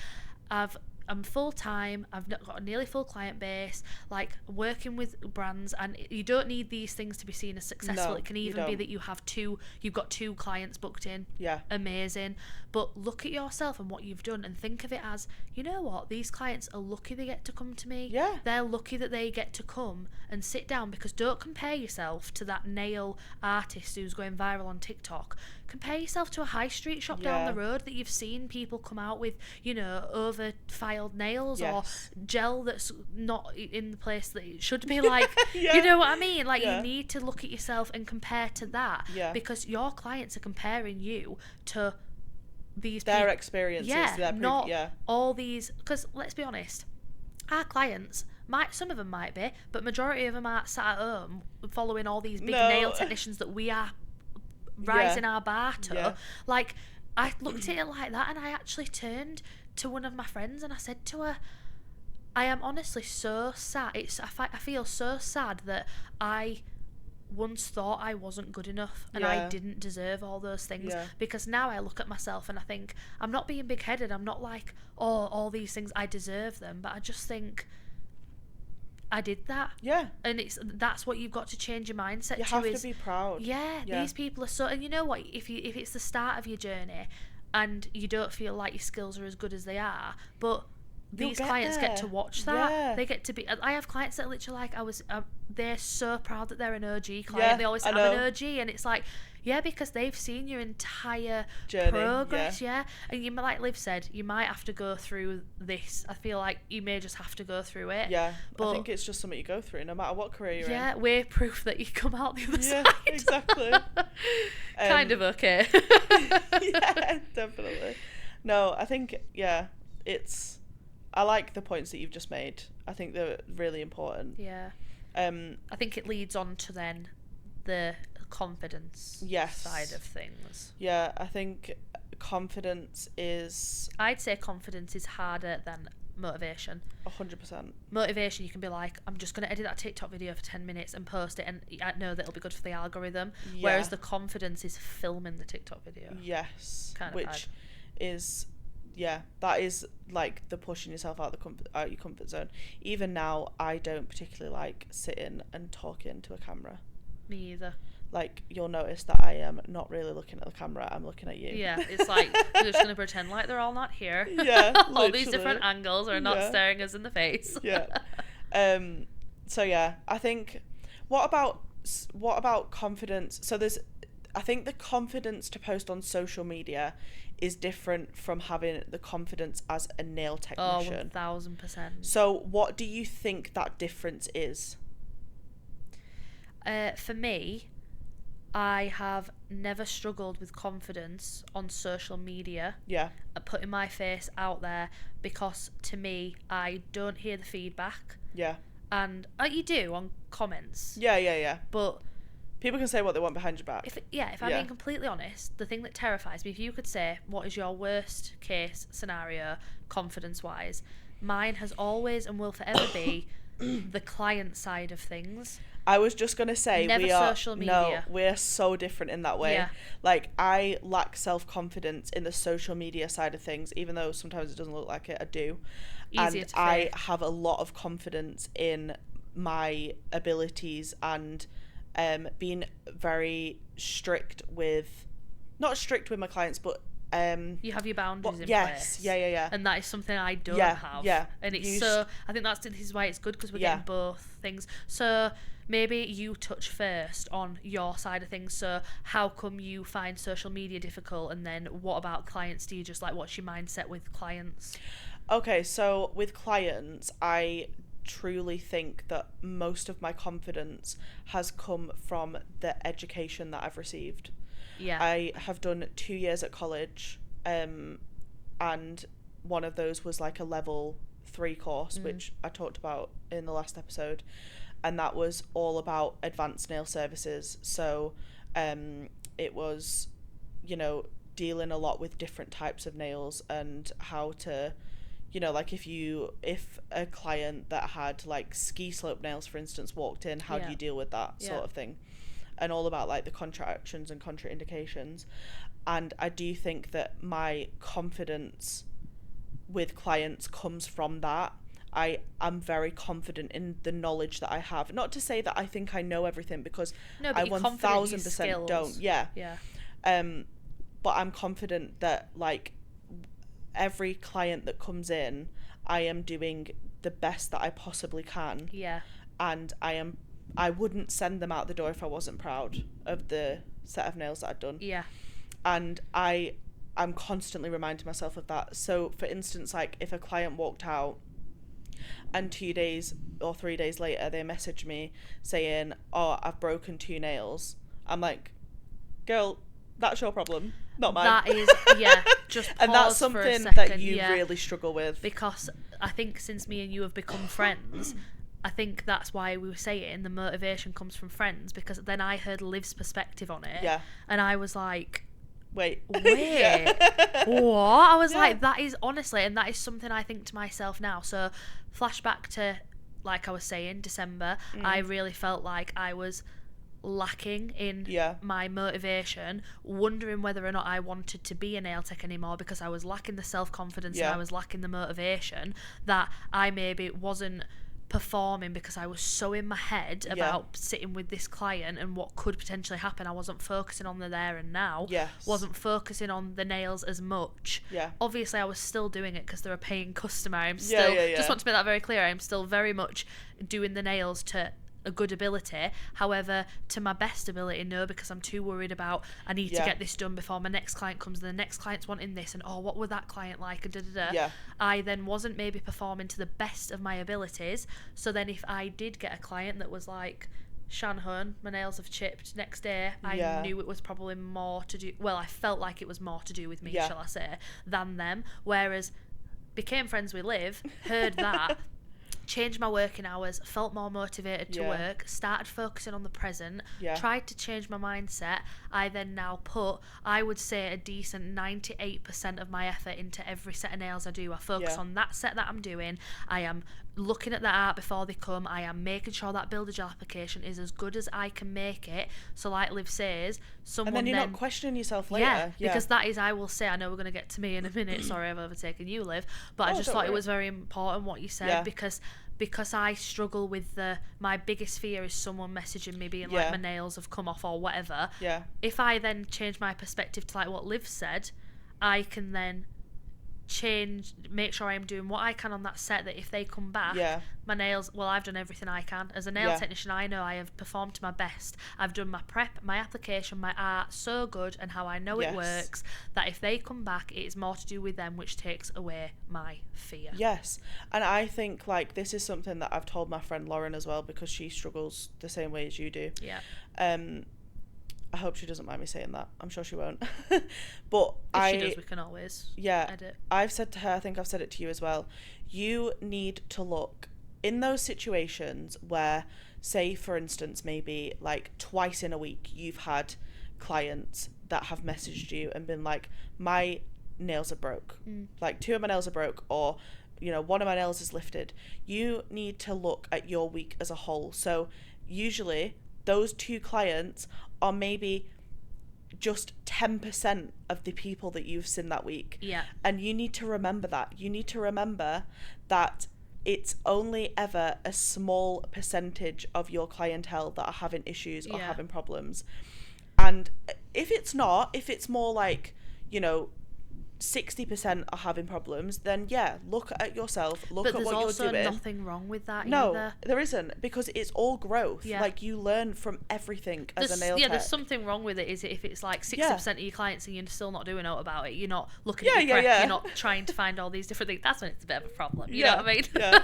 I'm full-time, I've got a nearly full client base, like working with brands, and you don't need these things to be seen as successful. It can even be that you've got 2 clients booked in. Amazing. But look at yourself and what you've done, and think of it as, you know what, these clients are lucky they get to come to me. They're lucky that they get to come and sit down, because don't compare yourself to that nail artist who's going viral on TikTok. Compare yourself to a high street shop down the road that you've seen people come out with, over filed nails, or gel that's not in the place that it should be. Like, you know what I mean? Like, you need to look at yourself and compare to that, because your clients are comparing you to their experiences, all these. Because let's be honest, our clients, some of them might be, but majority of them are sat at home following all these big nail technicians that we are rising our bar to. Like, I looked at it like that, and I actually turned to one of my friends and I said to her, I am honestly so sad. I feel so sad that I once thought I wasn't good enough, and I didn't deserve all those things, because now I look at myself and I think, I'm not being big-headed, I'm not like, oh, all these things, I deserve them, but I just think I did that. And that's what you've got to change your mindset to. You have to be proud. These people are so, and you know what, if it's the start of your journey and you don't feel like your skills are as good as they are, but these clients get to watch that. They get to be. I have clients that literally, like, they're so proud that they're an OG client. They always say, I'm an OG, and it's like, because they've seen your entire journey, progress, and you, like Liv said, you might have to go through this. I feel like you may just have to go through it. But I think it's just something you go through, no matter what career you're in. We're proof that you come out the other side. Exactly. Kind of okay. Definitely. No, I think I like the points that you've just made. I think they're really important. I think it leads on to then the confidence side of things. I think confidence is... I'd say confidence is harder than motivation. 100%. Motivation, you can be like, I'm just going to edit that TikTok video for 10 minutes and post it, and I know that it'll be good for the algorithm. Whereas the confidence is filming the TikTok video. Yes. Which is yeah, that is like the pushing yourself out your comfort zone. Even now, I don't particularly like sitting and talking to a camera. Me either. Like, you'll notice that I am not really looking at the camera, I'm looking at you. Yeah, it's like, we're just going to pretend like they're all not here. Yeah, all these different angles are not staring us in the face. Yeah. So yeah, I think, what about confidence? So I think the confidence to post on social media is different from having the confidence as a nail technician. 1000%. So what do you think that difference is? For me, I have never struggled with confidence on social media. Yeah. Putting my face out there, because to me, I don't hear the feedback. Yeah. And you do on comments. Yeah. But people can say what they want behind your back. If I'm being completely honest, the thing that terrifies me, if you could say, what is your worst case scenario, confidence-wise, mine has always and will forever be the client side of things. I was just going to say, social media. We're so different in that way. Yeah. Like, I lack self-confidence in the social media side of things, even though sometimes it doesn't look like it, I do. Easier to I fake. have a lot of confidence in my abilities and being very not strict with my clients, but you have your boundaries in yes, place. Yeah. And that is something I don't have. Yeah. And it's I think this is why it's good, because we're getting both things. So maybe you touch first on your side of things. So how come you find social media difficult? And then what about clients? Do you just like, what's your mindset with clients? Okay, so with clients, I truly think that most of my confidence has come from the education that I've received. Yeah. I have done 2 years at college, and one of those was like a level 3 course, which I talked about in the last episode, and that was all about advanced nail services. So it was, dealing a lot with different types of nails and how to, like if a client that had like ski slope nails, for instance, walked in, how do you deal with that sort of thing? And all about like the contractions and contraindications. And I do think that my confidence with clients comes from that. I am very confident in the knowledge that I have. Not to say that I think I know everything, because I 1000% don't. Yeah. But I'm confident that like every client that comes in, I am doing the best that I possibly can. Yeah. And I wouldn't send them out the door if I wasn't proud of the set of nails that I'd done. Yeah. And I'm constantly reminding myself of that. So for instance, like if a client walked out and 2 days or 3 days later they messaged me saying, "Oh, I've broken 2 nails," I'm like, girl, that's your problem, not mine. That is, just pause. And that's something for a second, that you really struggle with. Because I think since me and you have become friends, I think that's why we were saying the motivation comes from friends, because then I heard Liv's perspective on it. Yeah. And I was like, wait. What? I was like, that is honestly, and that is something I think to myself now. So flashback to, like I was saying, December, I really felt like I was lacking in my motivation, wondering whether or not I wanted to be a nail tech anymore, because I was lacking the self-confidence and I was lacking the motivation, that I maybe wasn't performing because I was so in my head about sitting with this client and what could potentially happen. I wasn't focusing on the there and now. Wasn't focusing on the nails as much. Obviously I was still doing it because they're a paying customer. I'm still just want to make that very clear, I'm still very much doing the nails to a good ability. However, to my best ability, no, because I'm too worried about I need to get this done before my next client comes, and the next client's wanting this, and what were that client like, and I then wasn't maybe performing to the best of my abilities. So then if I did get a client that was like, Shanhun, my nails have chipped, next day, I knew it was probably more to do, well, I felt like it was more to do with me, shall I say, than them. Whereas became friends with Liv, heard that, changed my working hours, felt more motivated to work, started focusing on the present, tried to change my mindset. I then now put, I would say, a decent 98% of my effort into every set of nails I do. I focus on that set that I'm doing. I am looking at that art before they come. I am making sure that builder gel application is as good as I can make it. So like Liv says, someone and then you're not questioning yourself later. Yeah, because that is, I will say, I know we're going to get to me in a minute. Sorry, I've overtaken you, Liv. But I just thought it was very important what you said, because I struggle with my biggest fear is someone messaging me being like, my nails have come off or whatever. Yeah. If I then change my perspective to like what Liv said, I can then make sure I'm doing what I can on that set, that if they come back, my nails, well, I've done everything I can. As a nail technician, I know I have performed to my best. I've done my prep, my application, my art so good, and how I know it works, that if they come back, it's more to do with them, which takes away my fear. Yes. And I think like this is something that I've told my friend Lauren as well, because she struggles the same way as you do. Yeah. I hope she doesn't mind me saying that. I'm sure she won't. But if she does, we can always edit. I've said to her, I think I've said it to you as well, you need to look in those situations where, say for instance, maybe like twice in a week you've had clients that have messaged you and been like, my nails are broke. Like 2 of my nails are broke, or one of my nails is lifted. You need to look at your week as a whole. So usually those 2 clients are maybe just 10% of the people that you've seen that week. Yeah. And you need to remember that. You need to remember that it's only ever a small percentage of your clientele that are having issues or having problems. And if it's more like, 60% are having problems, then look at yourself, look at what you're doing. But there's also nothing wrong with that either. No, there isn't, because it's all growth. Like, you learn from everything as a nail tech. There's something wrong with it, is it, if it's like 60% of your clients and you're still not doing out about it, you're not looking at your prep, you're not trying to find all these different things, that's when it's a bit of a problem, you know what I mean? Yeah,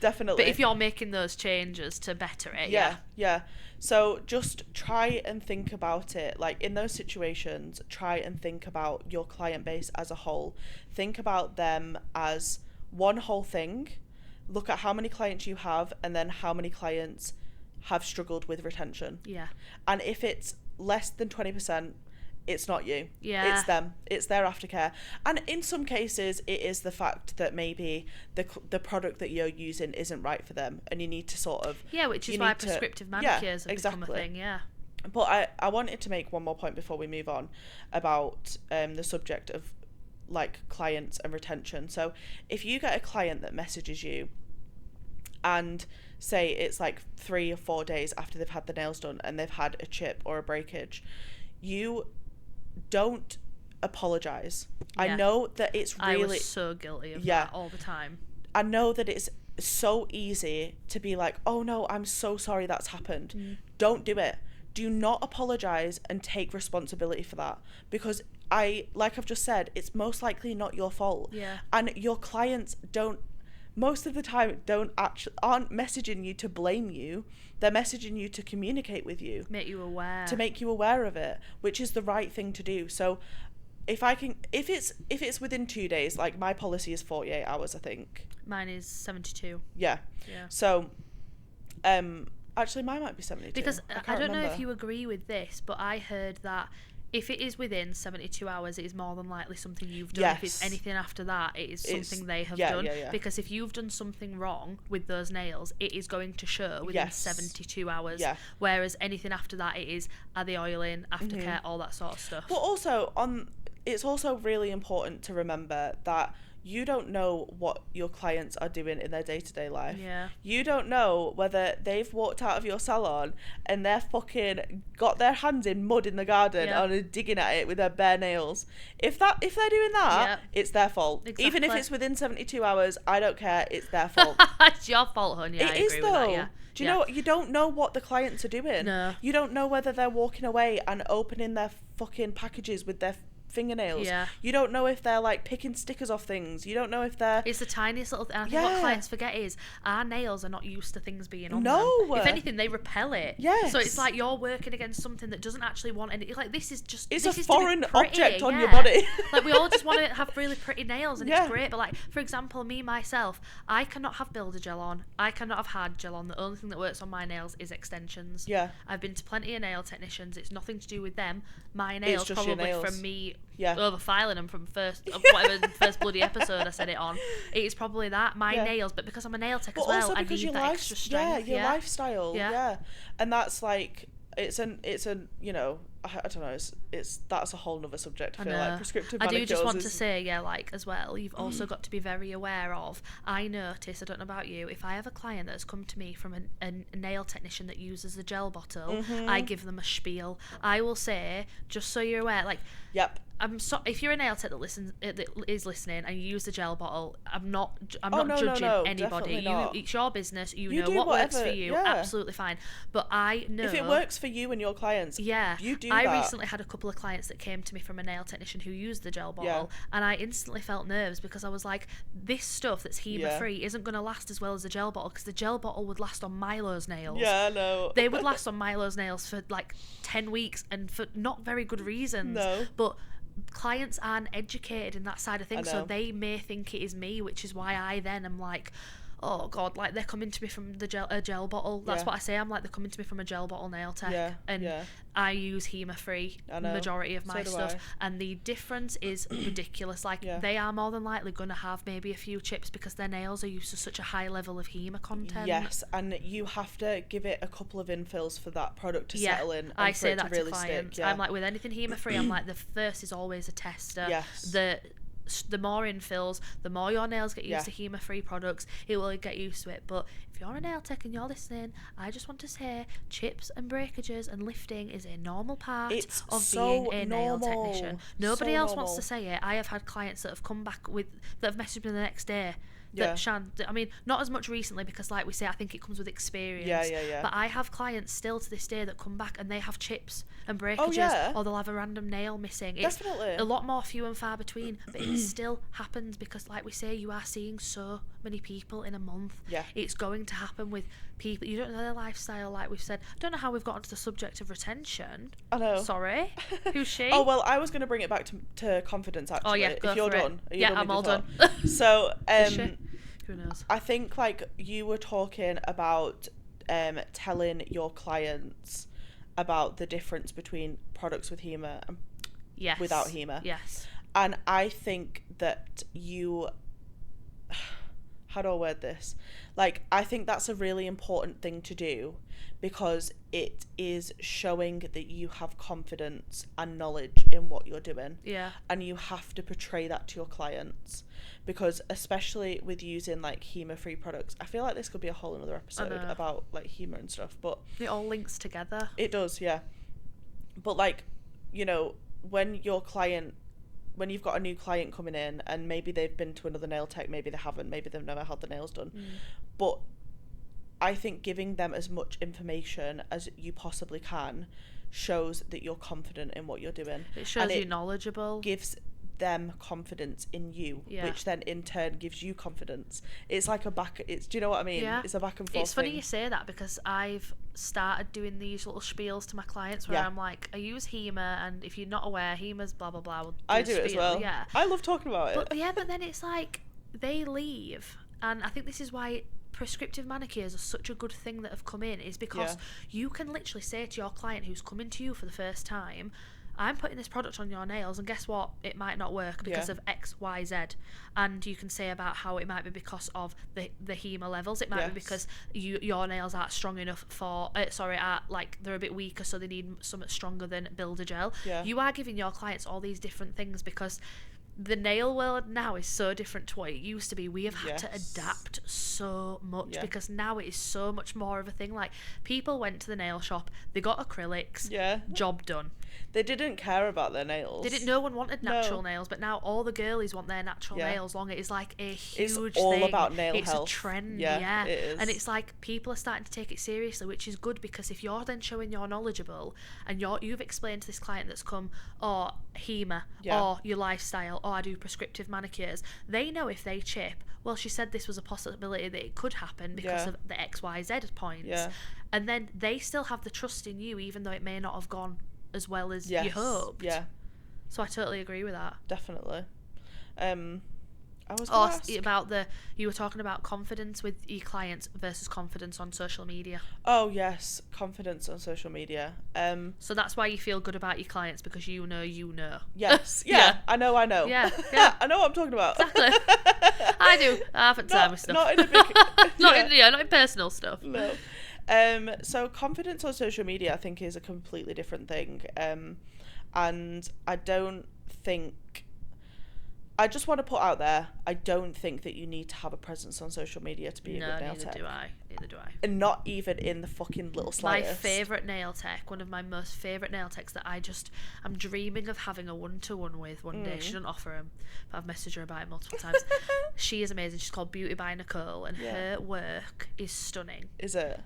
definitely. But if you're making those changes to better it, so just try and think about it, like in those situations, try and think about your client base as a whole. Think about them as one whole thing. Look at how many clients you have, and then how many clients have struggled with retention. Yeah. And if it's less than 20%, it's not you. Yeah. It's them. It's their aftercare. And in some cases, it is the fact that maybe the product that you're using isn't right for them, and you need to sort of... Yeah, which is why prescriptive manicures have become a thing, But I wanted to make one more point before we move on about the subject of like clients and retention. So if you get a client that messages you and say it's like 3 or 4 days after they've had the nails done and they've had a chip or a breakage, you don't apologize. I know that it's really... I was so guilty of that all the time. I know that it's so easy to be like, oh no, I'm so sorry that's happened. Don't do it. Do not apologize and take responsibility for that, because like I've just said, it's most likely not your fault. Yeah. And your clients most of the time aren't messaging you to blame you. They're messaging you to communicate with you, to make you aware of it, which is the right thing to do. So if it's within 2 days, like my policy is 48 hours, I think. Mine is 72. Yeah. So actually mine might be 72, because I don't know remember. if you agree with this, but I heard that if it is within 72 hours, it is more than likely something you've done. If it's anything after that, it is something they have done. Because if you've done something wrong with those nails, it is going to show within 72 hours. Whereas anything after that, it is, are they oiling, aftercare, all that sort of stuff. But also, it's also really important to remember that you don't know what your clients are doing in their day-to-day life. Yeah. You don't know whether they've walked out of your salon and they're fucking got their hands in mud in the garden and are digging at it with their bare nails. If they're doing that, it's their fault. Exactly. Even if it's within 72 hours, I don't care. It's their fault. It's your fault, honey. I agree with that. Do you know what? You don't know what the clients are doing. No. You don't know whether they're walking away and opening their fucking packages with their fingernails. You don't know if they're like picking stickers off things. You don't know if they're... It's the tiniest little thing. I think what clients forget is our nails are not used to things being on them. If anything, they repel it. So it's like you're working against something that doesn't actually want any... Like, this is just... It's a foreign object on your body. Like, we all just want to have really pretty nails, and it's great. But like, for example, myself, I cannot have builder gel on. I cannot have hard gel on. The only thing that works on my nails is extensions. I've been to plenty of nail technicians. It's nothing to do with them. My nails, probably from me over filing them from first bloody episode I said it on. It's probably that my nails, but because I'm a nail tech as well, I need that extra strength. Your lifestyle, and that's like it's an you know, I don't know, that's a whole nother subject. I feel like prescriptive manicures. I do just want to say, like, as well, you've also got to be very aware of, I notice, I don't know about you, if I have a client that's come to me from a nail technician that uses a gel bottle, I give them a spiel. I will say, just so you're aware, like, if you're a nail tech that is listening and you use the gel bottle, I'm not judging anybody. It's your business. You know what works for you. Absolutely fine. But I know if it works for you and your clients, you do that. I recently had a couple of clients that came to me from a nail technician who used the gel bottle, and I instantly felt nerves because I was like, this stuff that's HEMA free isn't going to last as well as the gel bottle, because the gel bottle would last on Milo's nails. Yeah, no. They would last on Milo's nails for like 10 weeks and for not very good reasons. No. But clients aren't educated in that side of things, so they may think it is me, which is why I then am like, oh god, like they're coming to me from a gel bottle. That's what I say. I'm like, they're coming to me from a gel bottle nail tech, and I use HEMA free majority of my stuff, and the difference is ridiculous. Like they are more than likely going to have maybe a few chips because their nails are used to such a high level of HEMA content. Yes, and you have to give it a couple of infills for that product to settle in. And I for say it that to really to clients. stick. I'm like, with anything HEMA free, I'm like, the first is always a tester. Yes. The more infills, the more your nails get used to HEMA free products, it will get used to it. But if you're a nail tech and you're listening, I just want to say chips and breakages and lifting is a normal part of being a nail technician. Nobody else wants to say it. I have had clients that have come back that have messaged me the next day. Shan, I mean, not as much recently because, like we say, I think it comes with experience. But I have clients still to this day that come back and they have chips and breakages, or they'll have a random nail missing. It's Definitely. a lot more few and far between, but it still happens because, like we say, you are seeing so many people in a month. It's going to happen with people. You don't know their lifestyle, like we've said. I don't know how we've got onto the subject of retention. I know. Sorry. Who's she? Oh, well, I was going to bring it back to confidence, actually. Oh, yeah, go if you're for done. it. I'm all done. So, who knows? I think, like, you were talking about telling your clients about the difference between products with HEMA and without HEMA. Yes. And I think that how do I word this? Like, I think that's a really important thing to do because it is showing that you have confidence and knowledge in what you're doing. Yeah. And you have to portray that to your clients, because especially with using like HEMA free products, I feel like this could be a whole another episode about like HEMA and stuff, but it all links together. It does, yeah. But like, you know, when you've got a new client coming in and maybe they've been to another nail tech, maybe they haven't, maybe they've never had the nails done, but I think giving them as much information as you possibly can shows that you're confident in what you're doing. It shows you're knowledgeable. Gives them confidence in you, which then in turn gives you confidence. It's like do you know what I mean? Yeah. It's a back and forth It's funny thing. you say that because I've started doing these little spiels to my clients where I'm like, I use HEMA, and if you're not aware, HEMA's blah blah blah. I do it as well. Yeah, I love talking about it. But then it's like they leave, and I think this is why prescriptive manicures are such a good thing that have come in, is because you can literally say to your client who's coming to you for the first time, I'm putting this product on your nails, and guess what? It might not work because of X, Y, Z. And you can say about how it might be because of the HEMA levels. It might be because your nails aren't strong enough for, like they're a bit weaker, so they need something stronger than Builder Gel. Yeah. You are giving your clients all these different things because the nail world now is so different to what it used to be. We have had to adapt so much because now it is so much more of a thing. Like, people went to the nail shop, they got acrylics, job done. They didn't care about their nails. No one wanted natural nails, but now all the girlies want their natural nails long. It is like a huge thing. It's all about nail health. It's a trend, it is. And it's like people are starting to take it seriously, which is good, because if you're then showing you're knowledgeable and you've explained to this client that's come, or HEMA, or your lifestyle, or I do prescriptive manicures, they know if they chip, well, she said this was a possibility that it could happen because of the XYZ points. Yeah. And then they still have the trust in you, even though it may not have gone as well as you hoped. Yeah. So I totally agree with that. Definitely. I was going to ask about you were talking about confidence with your clients versus confidence on social media. Oh yes, confidence on social media. So that's why you feel good about your clients, because you know. Yes, yeah. I know. Yeah. I know what I'm talking about. Exactly. I do half the time with stuff. Not in a big. not in personal stuff. No. So confidence on social media, I think, is a completely different thing. And I don't think. I just want to put out there, I don't think that you need to have a presence on social media to be a good nail tech. Neither do I. And not even in the fucking little slightest. My favourite nail tech, one of my most favourite nail techs that I'm dreaming of having a one-to-one with one day. She doesn't offer him, but I've messaged her about it multiple times. She is amazing. She's called Beauty by Nicole, and her work is stunning. Is it?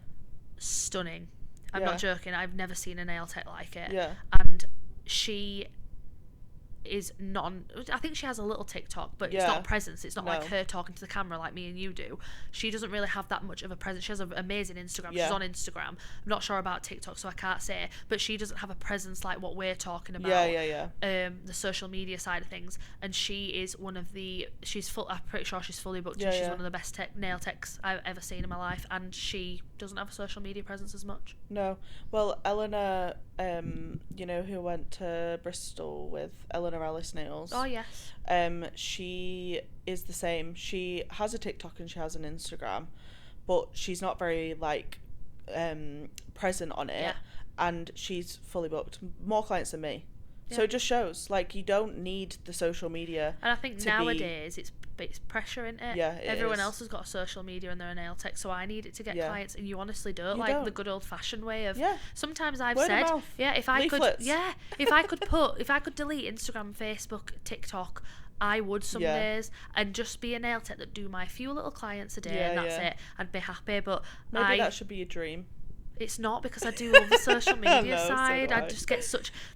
Stunning. I'm not joking. I've never seen a nail tech like it. Yeah. And she is I think she has a little TikTok, but it's not a presence. It's not like her talking to the camera like me and you do. She doesn't really have that much of a presence. She has an amazing Instagram. She's on Instagram. I'm not sure about TikTok, so I can't say, but she doesn't have a presence like what we're talking about. The social media side of things. And she is one of the I'm pretty sure she's fully booked, and she's one of the best nail techs I've ever seen in my life, and she doesn't have a social media presence as much. No. Well, Eleanor, you know, who went to Bristol with Eleanor Ellis Nails. Oh, yes. She is the same. She has a TikTok and she has an Instagram, but she's not very, like, present on it. Yeah. And she's fully booked. More clients than me. Yeah. So it just shows, like, you don't need the social media. And I think nowadays it's pressure, isn't it? Yeah, everyone else has got social media and they're a nail tech, so I need it to get clients, and you honestly don't. The good old fashioned way of. Yeah. Sometimes I've said, if I Leaflets. if I could delete Instagram, Facebook, TikTok, I would some days, and just be a nail tech that do my few little clients a day, and that's it. I'd be happy, but maybe that should be your dream. It's not, because I do love the social media side. So I just get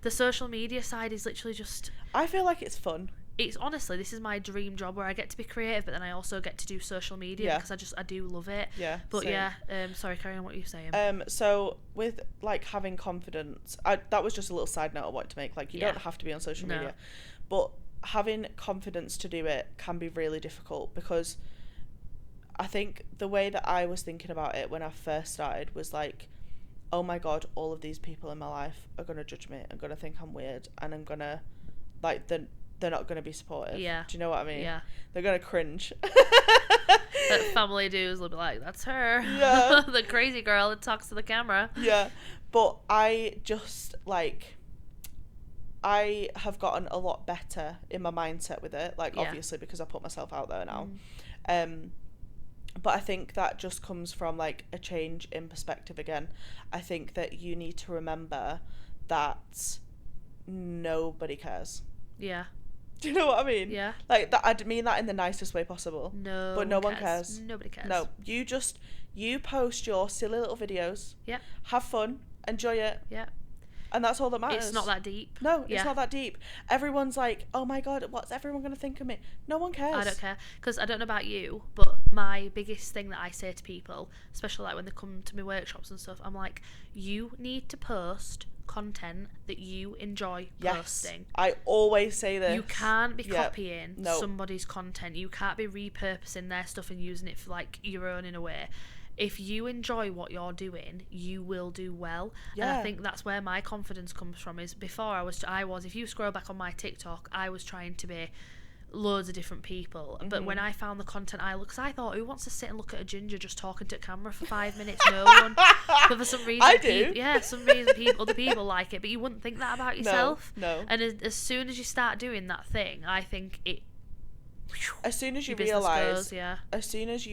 the social media side is literally just. I feel like it's fun. It's honestly, this is my dream job, where I get to be creative, but then I also get to do social media because I do love it. Yeah. But sorry, carry on what you're saying. So with, like, having confidence, that was just a little side note I wanted to make. Like, you don't have to be on social media, but having confidence to do it can be really difficult, because I think the way that I was thinking about it when I first started was like, oh my god, all of these people in my life are gonna judge me, I'm gonna think I'm weird, and I'm gonna, like, they're not gonna be supportive. Yeah. Do you know what I mean? Yeah. They're gonna cringe. That family dudes will be like, that's her. Yeah. The crazy girl that talks to the camera. Yeah. But I just, like, I have gotten a lot better in my mindset with it, like, obviously, because I put myself out there now. But I think that just comes from, like, a change in perspective again. I think that you need to remember that nobody cares. Yeah. Do you know what I mean? Yeah. Like, that, I mean that in the nicest way possible. No. But no one cares. Nobody cares. No. You post your silly little videos. Yeah. Have fun. Enjoy it. Yeah. And that's all that matters. It's not that deep. No, it's not that deep. Everyone's like, oh my god, what's everyone going to think of me? No one cares. I don't care. Because I don't know about you, but my biggest thing that I say to people, especially like when they come to my workshops and stuff, I'm like, you need to post content that you enjoy posting. I always say this. You can't be copying somebody's content. You can't be repurposing their stuff and using it for, like, your own in a way. If you enjoy what you're doing, you will do well. Yeah. And I think that's where my confidence comes from. Is before I was, if you scroll back on my TikTok, I was trying to be loads of different people. Mm-hmm. But when I found the content because I thought, who wants to sit and look at a ginger just talking to a camera for 5 minutes? No one. But for some reason, I do. Some reason other people like it. But you wouldn't think that about yourself. No. And as soon as you start doing that thing, I think it. As soon as you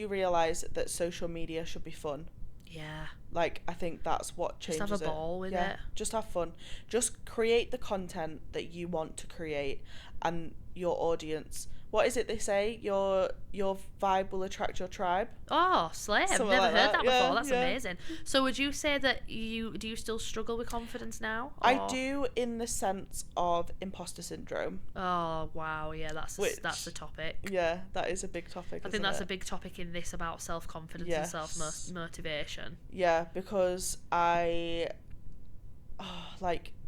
realise that social media should be fun. Yeah. Like, I think that's what changes it. Just have a ball with it. Just have fun. Just create the content that you want to create, and your audience. What is it they say? Your vibe will attract your tribe. Oh, slay! I've never heard that before. That's amazing. So, would you say that do you still struggle with confidence now? Or? I do, in the sense of imposter syndrome. Oh wow, yeah, that's the topic. Yeah, that is a big topic. I think that's a big topic in this about self-confidence and self-motivation. Yeah, because like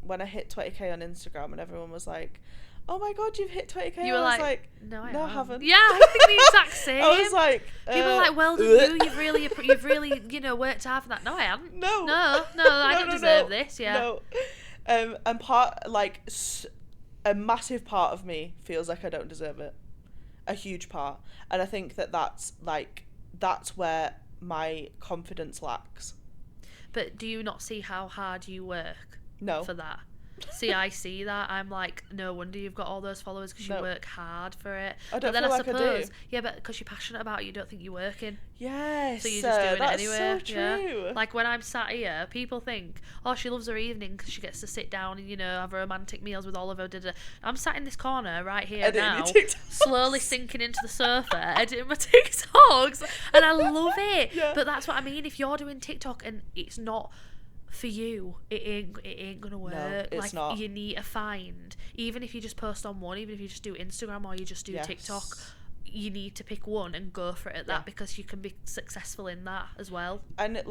when I hit 20k on Instagram and everyone was like, oh my god, you've hit 20k. You were I was like, no, I haven't. Yeah, I think the exact same. I was like, people are like, well done you. You've really, worked hard for that. No, I haven't. No, I don't deserve this. Yeah. No. And a massive part of me feels like I don't deserve it. A huge part. And I think that's where my confidence lacks. But do you not see how hard you work? No. For that? See, I see that. I'm like, no wonder you've got all those followers because you work hard for it. I don't feel like I do. Yeah, but because you're passionate about it, you don't think you're working. Yes. So you're just doing it anyway. That's so true. Yeah? Like when I'm sat here, people think, oh, she loves her evening because she gets to sit down and, have romantic meals with Oliver. I'm sat in this corner right here now, slowly sinking into the sofa, editing my TikToks, and I love it. Yeah. But that's what I mean. If you're doing TikTok and it's not for you, it ain't gonna work. No, it's not. You need to find, even if you just post on one, even if you just do Instagram or you just do TikTok, you need to pick one and go for it at that because you can be successful in that as well. And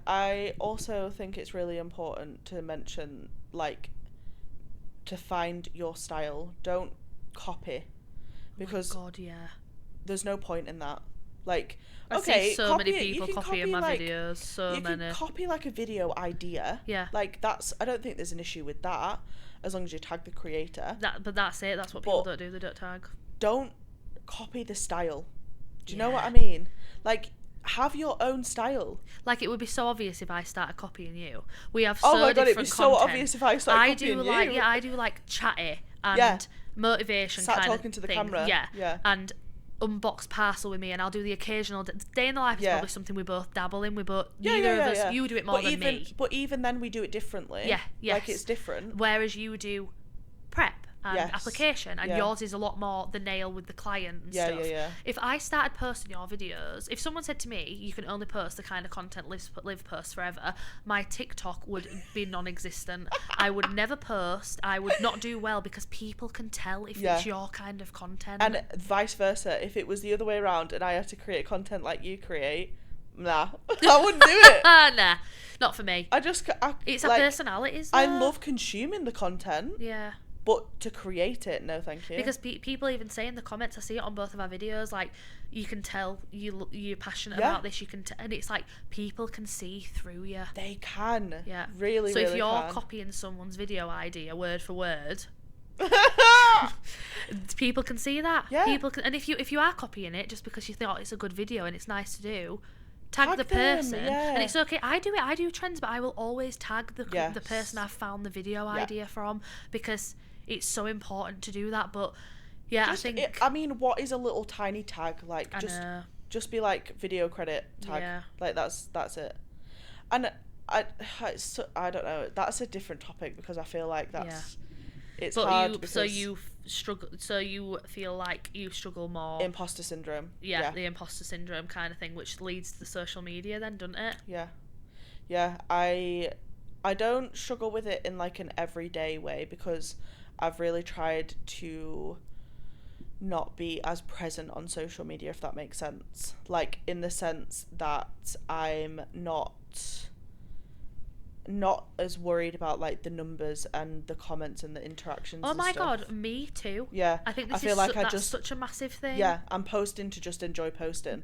I also think it's really important to mention, to find your style. Don't copy, because there's no point in that. I see so many people copying my videos. You can copy a video idea. Yeah. I don't think there's an issue with that, as long as you tag the creator. But that's it. That's what people don't do. They don't tag. Don't copy the style. Do you know what I mean? Have your own style. It would be so obvious if I started copying you. We have so different content. It'd be so obvious if I started copying you. I do chatty and motivation Start kind talking of to the thing. camera. Yeah. And unbox parcel with me, and I'll do the occasional day in the life is probably something we both dabble in. We both neither of us. You do it more than me. But even then, we do it differently. Yeah, yes. It's different. Whereas you do prep and application, and yours is a lot more the nail with the client and stuff. Yeah. If I started posting your videos, if someone said to me, you can only post the kind of content Liv posts forever, my TikTok would be non-existent. I would never post. I would not do well because people can tell if it's your kind of content. And vice versa. If it was the other way around and I had to create content like you create, nah, I wouldn't do it. Nah, not for me. It's a personality, isn't it? I love consuming the content. Yeah. But to create it, no thank you. Because people even say in the comments, I see it on both of our videos, you can tell you're passionate about this, and it's people can see through you. They can. Yeah. Really, so really if you're can. copying someone's video idea word for word, people can see that. Yeah. People can, and if you are copying it just because you thought it's a good video and it's nice to do, tag the person. And it's okay. I do trends, but I will always tag the person I've found the video idea from, because it's so important to do that. But I think what is a little tiny tag? Just be video credit tag. Yeah. That's it. And I don't know. That's a different topic, because I feel like it's hard. So you struggle. So you feel like you struggle more. Imposter syndrome. Yeah, the imposter syndrome kind of thing, which leads to the social media, then, doesn't it? Yeah. I don't struggle with it in an everyday way, because I've really tried to not be as present on social media, if that makes sense. In the sense that I'm not as worried about the numbers and the comments and the interactions. Oh my god, me too. Yeah, I think that's such a massive thing. Yeah, I'm posting to just enjoy posting.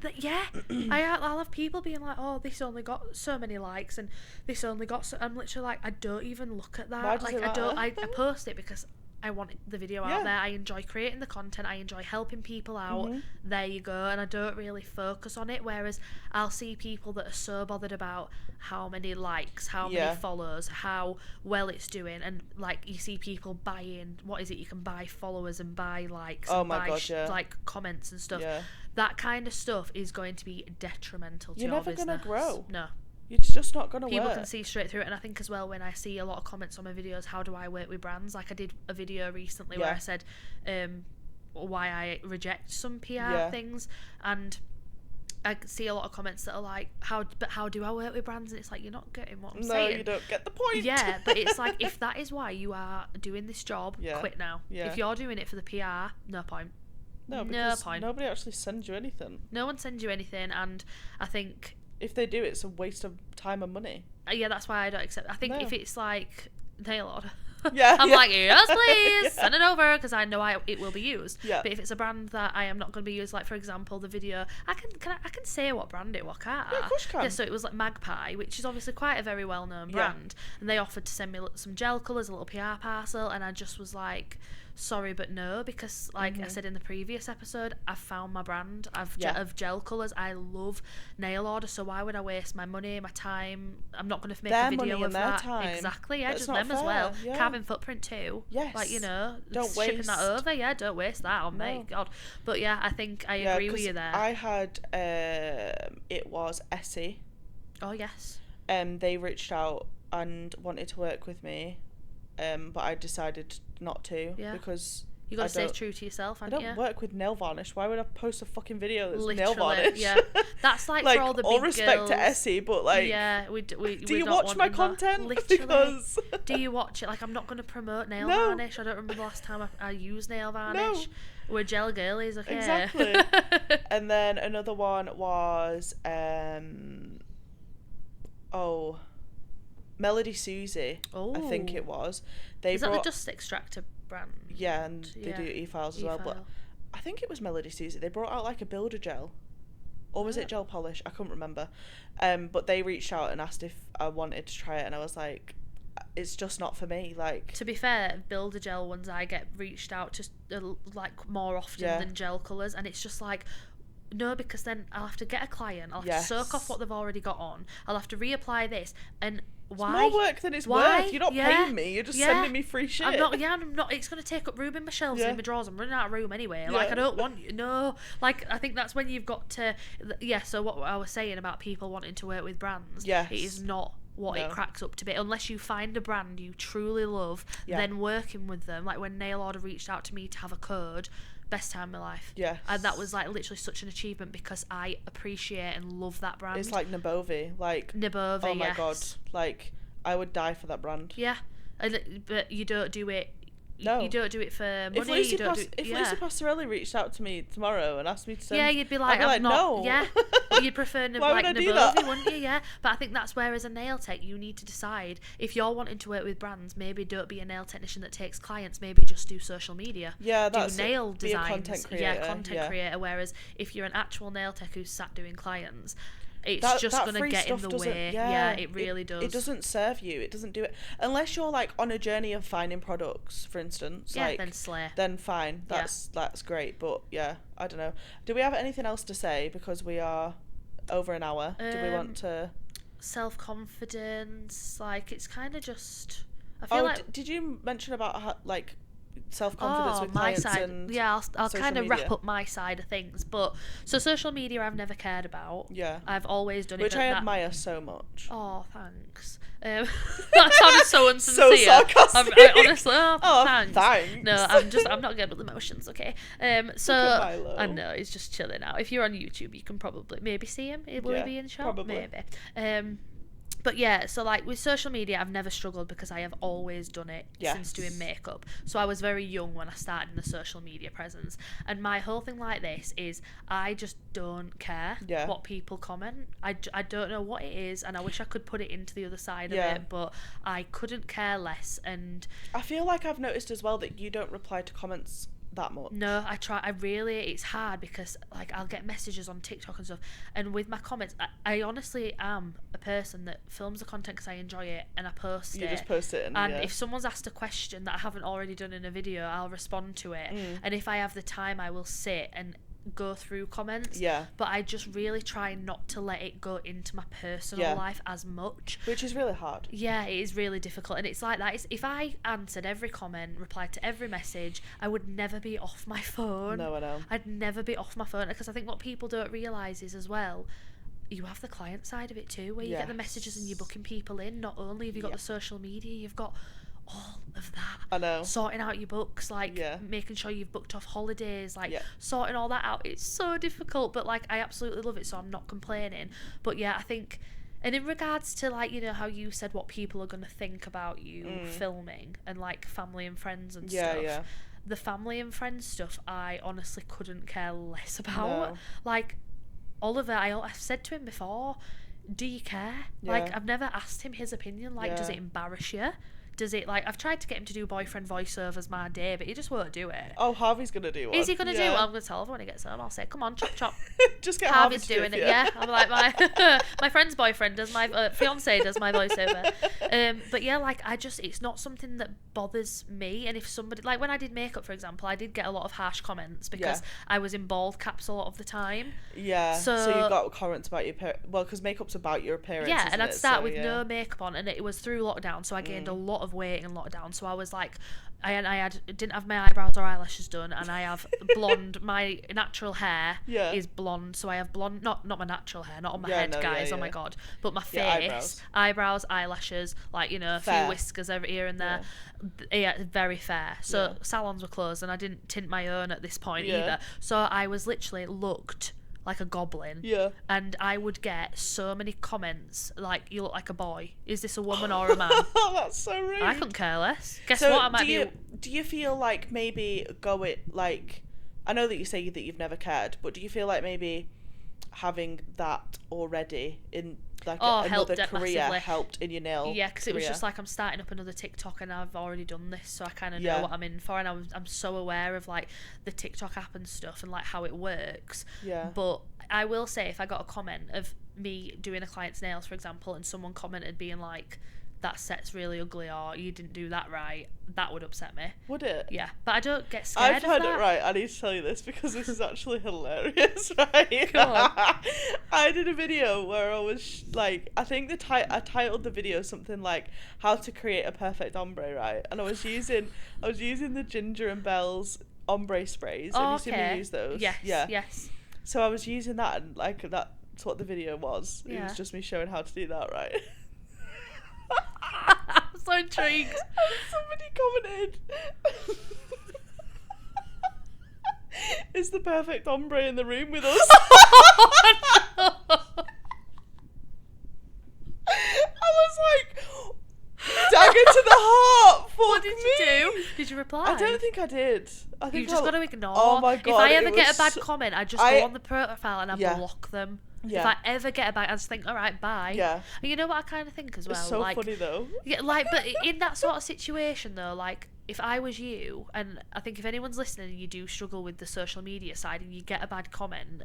I'll have people being like, oh, this only got so many likes and this only got so. I'm literally I don't even look at that. Why does it matter? I post it because I want the video out there. I enjoy creating the content. I enjoy helping people out. Mm-hmm. There you go. And I don't really focus on it. Whereas I'll see people that are so bothered about how many likes, how many followers, how well it's doing. And you see people buying, what is it? You can buy followers and buy likes and buy comments and stuff. Yeah. That kind of stuff is going to be detrimental to your business. You're never going to grow. No. It's just not going to work. People can see straight through it. And I think as well, when I see a lot of comments on my videos, how do I work with brands? I did a video recently where I said why I reject some PR things, and I see a lot of comments that are how do I work with brands? And it's you're not getting what I'm saying. No, you don't get the point. Yeah, but it's if that is why you are doing this job, quit now. Yeah. If you're doing it for the PR, no point. No, because nobody actually sends you anything. No one sends you anything, and I think if they do, it's a waste of time and money. Yeah, that's why I don't accept. I think if it's nail art. Yeah. I'm like, yes, please, send it over, because I know it will be used. Yeah. But if it's a brand that I am not going to be used, like for example, the video, I can say what brand it was, can't I? Yeah, of course you can. Yeah, so it was like Magpie, which is obviously quite a very well-known brand, and they offered to send me some gel colours, a little PR parcel, and I just was like, sorry but no, because like I said in the previous episode, I've found my brand of gel colours. I love nail order, so why would I waste my money, my time? I'm not going to make a video of that. Time. Exactly, yeah. That's just them fair. As well. Yeah. Carbon footprint too. Yes. Like, you know, don't shipping waste. that over. Yeah, don't waste that. Oh my god. But yeah, I think I agree with you there. I had it was Essie. Oh yes. They reached out and wanted to work with me, but I decided not to because you got to stay true to yourself, haven't you? I don't work with nail varnish. Why would I post a fucking video that's Literally, nail varnish? Yeah, that's like for all the big all respect girls. to Essie, but like, yeah, we do you watch my content? Literally, because do you watch it? Like, I'm not going to promote nail varnish. I don't remember the last time I used nail varnish. No. We're gel girlies, okay? Exactly. And then another one was Melody Susie. I think it was. Is that the dust extractor brand? Yeah, and they do e-files as well. But I think it was Melody Susie. They brought out like a builder gel, or was it gel polish? I couldn't remember. But they reached out and asked if I wanted to try it, and I was like, it's just not for me. Like, to be fair, builder gel ones I get reached out to like more often than gel colours, and it's just like, no, because then I'll have to get a client, I'll have to soak off what they've already got on, I'll have to reapply this, and why? It's more work than it's worth. You're not paying me, you're just sending me free shit. I'm not, it's going to take up room in my shelves and in my drawers. I'm running out of room anyway. Like, I don't want, like, I think that's when you've got to, so what I was saying about people wanting to work with brands, it is not what it cracks up to be, unless you find a brand you truly love, then working with them, like when Nail Order reached out to me to have a code, best time of my life. Yeah. And that was like literally such an achievement because I appreciate and love that brand. It's like Nabovi. Oh my god. Like, I would die for that brand. Yeah. But you don't do it. No. You don't do it for money. If Lucy Pastorelli reached out to me tomorrow and asked me to send... you'd be like, I'd be no. Yeah. You'd prefer Nabovi, wouldn't you? Yeah. But I think that's where, as a nail tech, you need to decide if you're wanting to work with brands, maybe don't be a nail technician that takes clients, maybe just do social media. Yeah, that's do nail designs. Be a content creator. Yeah, content creator. Whereas if you're an actual nail tech who's sat doing clients, it's just going to get in the way. Yeah, it really does. It doesn't serve you. It doesn't do it. Unless you're like on a journey of finding products, for instance. Yeah, then slay. Then fine. That's great. But yeah, I don't know. Do we have anything else to say? Because we are over an hour. Do we want to... Self-confidence. Like, it's kind of just... I feel like... Did you mention about how, like... self-confidence with clients my side. And I'll kind of wrap up my side of things. But so social media I've never cared about. Yeah, I've always done it, which I admire so much. Oh, thanks. That sounded so insincere. So sarcastic. I honestly, thanks. No, I'm not good with emotions. Okay. So I know he's just chilling out. If you're on YouTube, you can probably maybe see him. Will he be in shot? Probably. Maybe. But yeah, so like with social media, I've never struggled because I have always done it since doing makeup. So I was very young when I started in the social media presence. And my whole thing like this is I just don't care what people comment. I don't know what it is, and I wish I could put it into the other side of it, but I couldn't care less. And I feel like I've noticed as well that you don't reply to comments that much. No, it's hard because like I'll get messages on TikTok and stuff, and with my comments I honestly am a person that films the content because I enjoy it and I post it. You just post it and if someone's asked a question that I haven't already done in a video, I'll respond to it, and if I have the time I will sit and go through comments, but I just really try not to let it go into my personal life as much, which is really hard. It is really difficult, and it's like that. If I answered every comment, replied to every message, I would never be off my phone. No, I know. I'd never be off my phone, because I think what people don't realise is as well, you have the client side of it too, where you get the messages and you're booking people in. Not only have you got the social media, you've got all of that. I know. Sorting out your books, like making sure you've booked off holidays, like sorting all that out. It's so difficult, but like I absolutely love it, so I'm not complaining. But yeah, I think, and in regards to like, you know, how you said what people are going to think about you filming and like family and friends and stuff. The family and friends stuff, I honestly couldn't care less about. No. Like Oliver, I've said to him before, do you care? Like I've never asked him his opinion. Like, does it embarrass you? does it, like, I've tried to get him to do boyfriend voiceovers my day, but he just won't do it. Oh, Harvey's gonna do one. Is he gonna do? Well, I'm gonna tell him when he gets home. I'll say, come on, chop chop. Just get Harvey's doing it. Yeah, I'm like, my friend's boyfriend does my fiance does my voiceover. But yeah, like, it's not something that bothers me. And if somebody, like, when I did makeup, for example, I did get a lot of harsh comments because I was in bald caps a lot of the time. Yeah. So you got comments about your because makeup's about your appearance. Yeah, and I'd start with no makeup on, and it was through lockdown, so I gained a lot of weight in lockdown. So I was like, I didn't have my eyebrows or eyelashes done, and I have blonde. My natural hair is blonde, so I have blonde. Not my natural hair, not on my head, guys. Oh my god! But my face, eyebrows, eyelashes, like, you know, a few whiskers over here and there. Yeah, very fair. So salons were closed, and I didn't tint my own at this point either. So I was literally looked like a goblin. Yeah. And I would get so many comments like, you look like a boy. Is this a woman or a man? That's so rude. I couldn't care less. Guess what? I might do you feel like maybe I know that you say that you've never cared, but do you feel like maybe having that already in like another career helped in your nail career? Because it was just like, I'm starting up another TikTok and I've already done this, so I kind of know what I'm in for, and I'm so aware of like the TikTok app and stuff and like how it works. Yeah. But I will say, if I got a comment of me doing a client's nails, for example, and someone commented being like, that set's really ugly, or you didn't do that right, that would upset me. Would it? Yeah, but I don't get scared of that. I've heard it right. I need to tell you this because this is actually hilarious, right? Go on. I did a video where I was like, I think I titled the video something like "How to Create a Perfect Ombre," right? And I was using the Ginger and Belle's ombre sprays. Have you seen me use those? Yes. Yeah. Yes. So I was using that, and like that's what the video was. It was just me showing how to do that, right? I'm so intrigued. And somebody commented, "Is the perfect ombre in the room with us?" I was like, dagger to the heart. What did you do? Did you reply? I don't think I did. I think you just got to ignore. Oh my god! If I ever get a bad comment, I just go on the profile and I block them. Yeah. If I ever get a bag, I just think, all right, bye. Yeah. And you know what I kind of think as well? It's so like, funny though. Yeah, like, but in that sort of situation though, like, if I was you, and I think if anyone's listening and you do struggle with the social media side and you get a bad comment,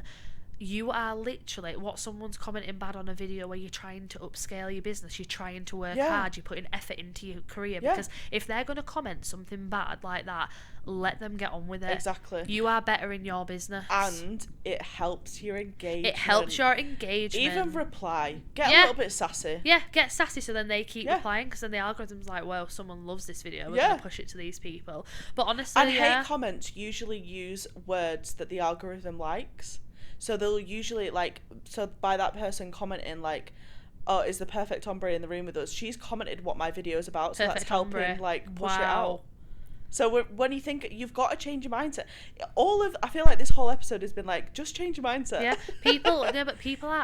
you are literally someone's commenting bad on a video where you're trying to upscale your business, you're trying to work hard, you're putting effort into your career, because if they're going to comment something bad like that, let them get on with it. Exactly. You are better in your business. And it helps your engagement. It helps your engagement. Even reply. Get a little bit sassy. Yeah, get sassy so then they keep replying, because then the algorithm's like, well, someone loves this video, we're going to push it to these people. But honestly, and hate comments usually use words that the algorithm likes. So they'll usually by that person commenting like, "Oh, is the perfect ombre in the room with us?" She's commented what my video is about, so that's helping push it out. So when you think, you've got to change your mindset. I feel like this whole episode has been like, just change your mindset. Yeah,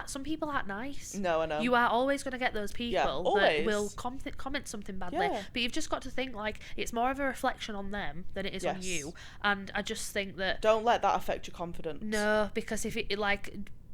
some people aren't nice. No, I know. You are always going to get those people that will comment something badly. Yeah. But you've just got to think like, it's more of a reflection on them than it is on you. And I just think that, don't let that affect your confidence. No, because if it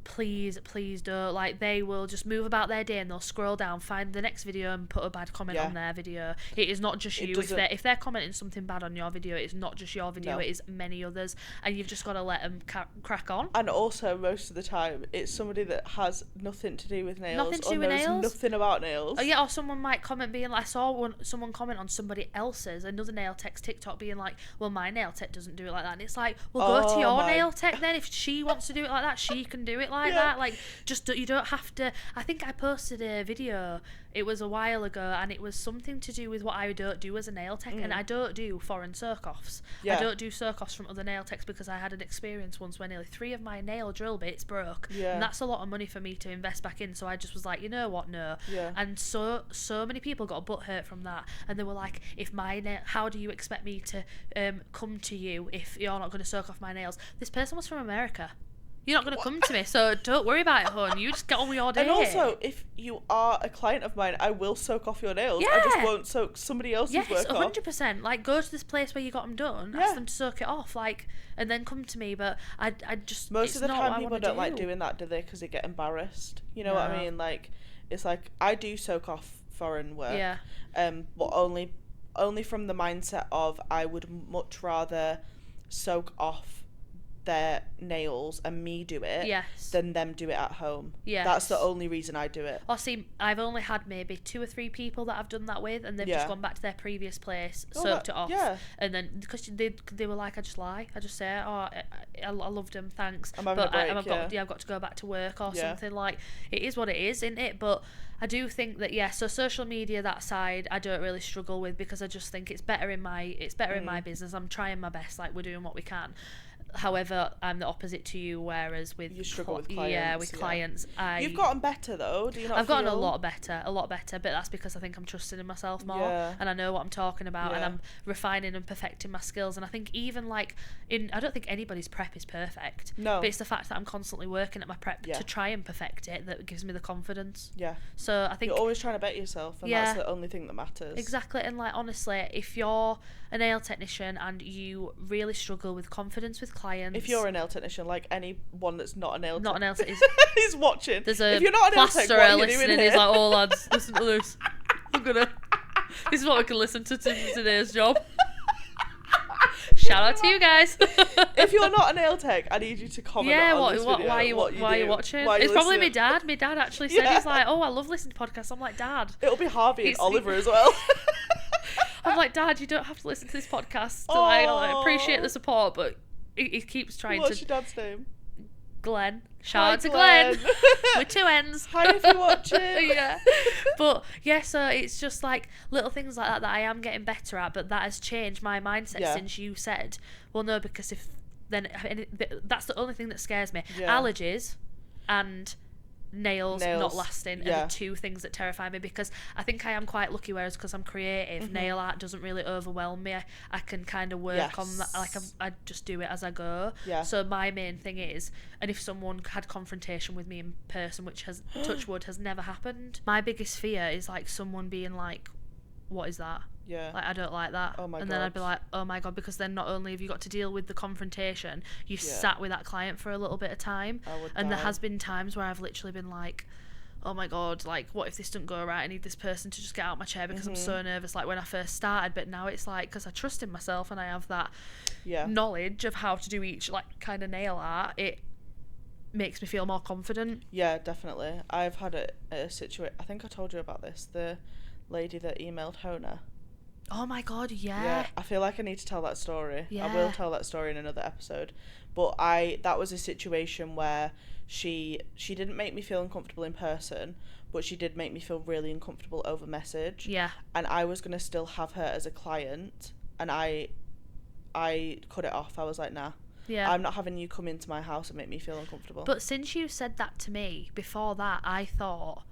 please don't, like, they will just move about their day and they'll scroll down, find the next video and put a bad comment on their video. It is not just you. If they're commenting something bad on your video, it's not just your video, it is many others, and you've just got to let them crack on. And also, most of the time, it's somebody that has nothing to do with nails, knows nothing about nails. Oh yeah, or someone might comment being like, I saw someone comment on somebody else's, another nail tech's TikTok, being like, well, my nail tech doesn't do it like that, and it's like, well, go to your nail tech then. If she wants to do it like that, she can do it like that. Like, just you don't have to. I think I posted a video, it was a while ago, and it was something to do with what I don't do as a nail tech, and I don't do foreign circ-offs. I don't do circ-offs from other nail techs, because I had an experience once where nearly 3 of my nail drill bits broke, and that's a lot of money for me to invest back in. So I just was like, you know what, no. And so many people got a butt hurt from that, and they were like, how do you expect me to come to you if you're not going to circ off my nails? This person was from America. You're not going to come to me, so don't worry about it, hon. You just get on with your day. And also, if you are a client of mine, I will soak off your nails. I just won't soak somebody else's work off. 100%. Like, go to this place where you got them done, ask them to soak it off, and then come to me. But I just... Most of the time, people don't like doing that, do they? Because they get embarrassed. You know what I mean? Like, it's like, I do soak off foreign work. Yeah. But only only from the mindset of I would much rather soak off their nails and me do it than them do it at home. That's the only reason I do it. Or see, I've only had maybe 2 or 3 people that I've done that with, and they've just gone back to their previous place, soaked it off, and then because they were like, I just say, oh, I loved them, thanks, I'm having a break, I've got to go back to work or something. Like, it is what it is, isn't it? But I do think that so social media, that side, I don't really struggle with, because I just think it's better in my business. I'm trying my best, like, we're doing what we can. However, I'm the opposite to you, whereas with you struggle with clients. Clients, you've gotten better though. Do you not? I've gotten a lot better. But that's because I think I'm trusting in myself more, and I know what I'm talking about, and I'm refining and perfecting my skills. And I think even like I don't think anybody's prep is perfect. No, but it's the fact that I'm constantly working at my prep to try and perfect it that gives me the confidence. Yeah. So I think you're always trying to better yourself, and that's the only thing that matters. Exactly. And like, honestly, if you're a nail technician and you really struggle with confidence with clients, if you're a nail technician, like anyone that's not a nail technician is watching. There's if you're not a nail tech, what are you doing here? He's like, oh lads, listen to this. This is what we can listen to today's job. Shout out to you guys. If you're not a nail tech, I need you to comment on this video. Why are you watching? It's probably my dad. My dad actually said, he's like, oh, I love listening to podcasts. I'm like, Dad. It'll be Harvey and Oliver as well. I'm like, Dad, you don't have to listen to this podcast. I appreciate the support, but he keeps trying What's your dad's name? Glenn. Shout out to Glenn. With 2 N's. Hi if you're watching. Yeah. But so it's just like little things like that I am getting better at, but that has changed my mindset since you said, well, no, because that's the only thing that scares me. Allergies and nails not lasting are the 2 things that terrify me, because I think I am quite lucky, whereas because I'm creative, nail art doesn't really overwhelm me. I can kind of work on that, like I just do it as I go. So my main thing is, and if someone had confrontation with me in person, which has touch wood has never happened, my biggest fear is like someone being like, what is that? Like, I don't like that. Oh my God. And then I'd be like, oh my God, because then not only have you got to deal with the confrontation, you sat with that client for a little bit of time. And there has been times where I've literally been like, oh my God, like, what if this doesn't go right? I need this person to just get out of my chair because I'm so nervous, like when I first started. But now it's like, because I trust in myself and I have that knowledge of how to do each like kind of nail art, it makes me feel more confident. Yeah, definitely. I've had a situation, I think I told you about this, the lady that emailed Hona. Oh my God, yeah. I feel like I need to tell that story. I will tell that story in another episode. But that was a situation where she didn't make me feel uncomfortable in person, but she did make me feel really uncomfortable over message. Yeah. And I was going to still have her as a client, and I cut it off. I was like, nah. Yeah. I'm not having you come into my house and make me feel uncomfortable. But since you said that to me, before that, I thought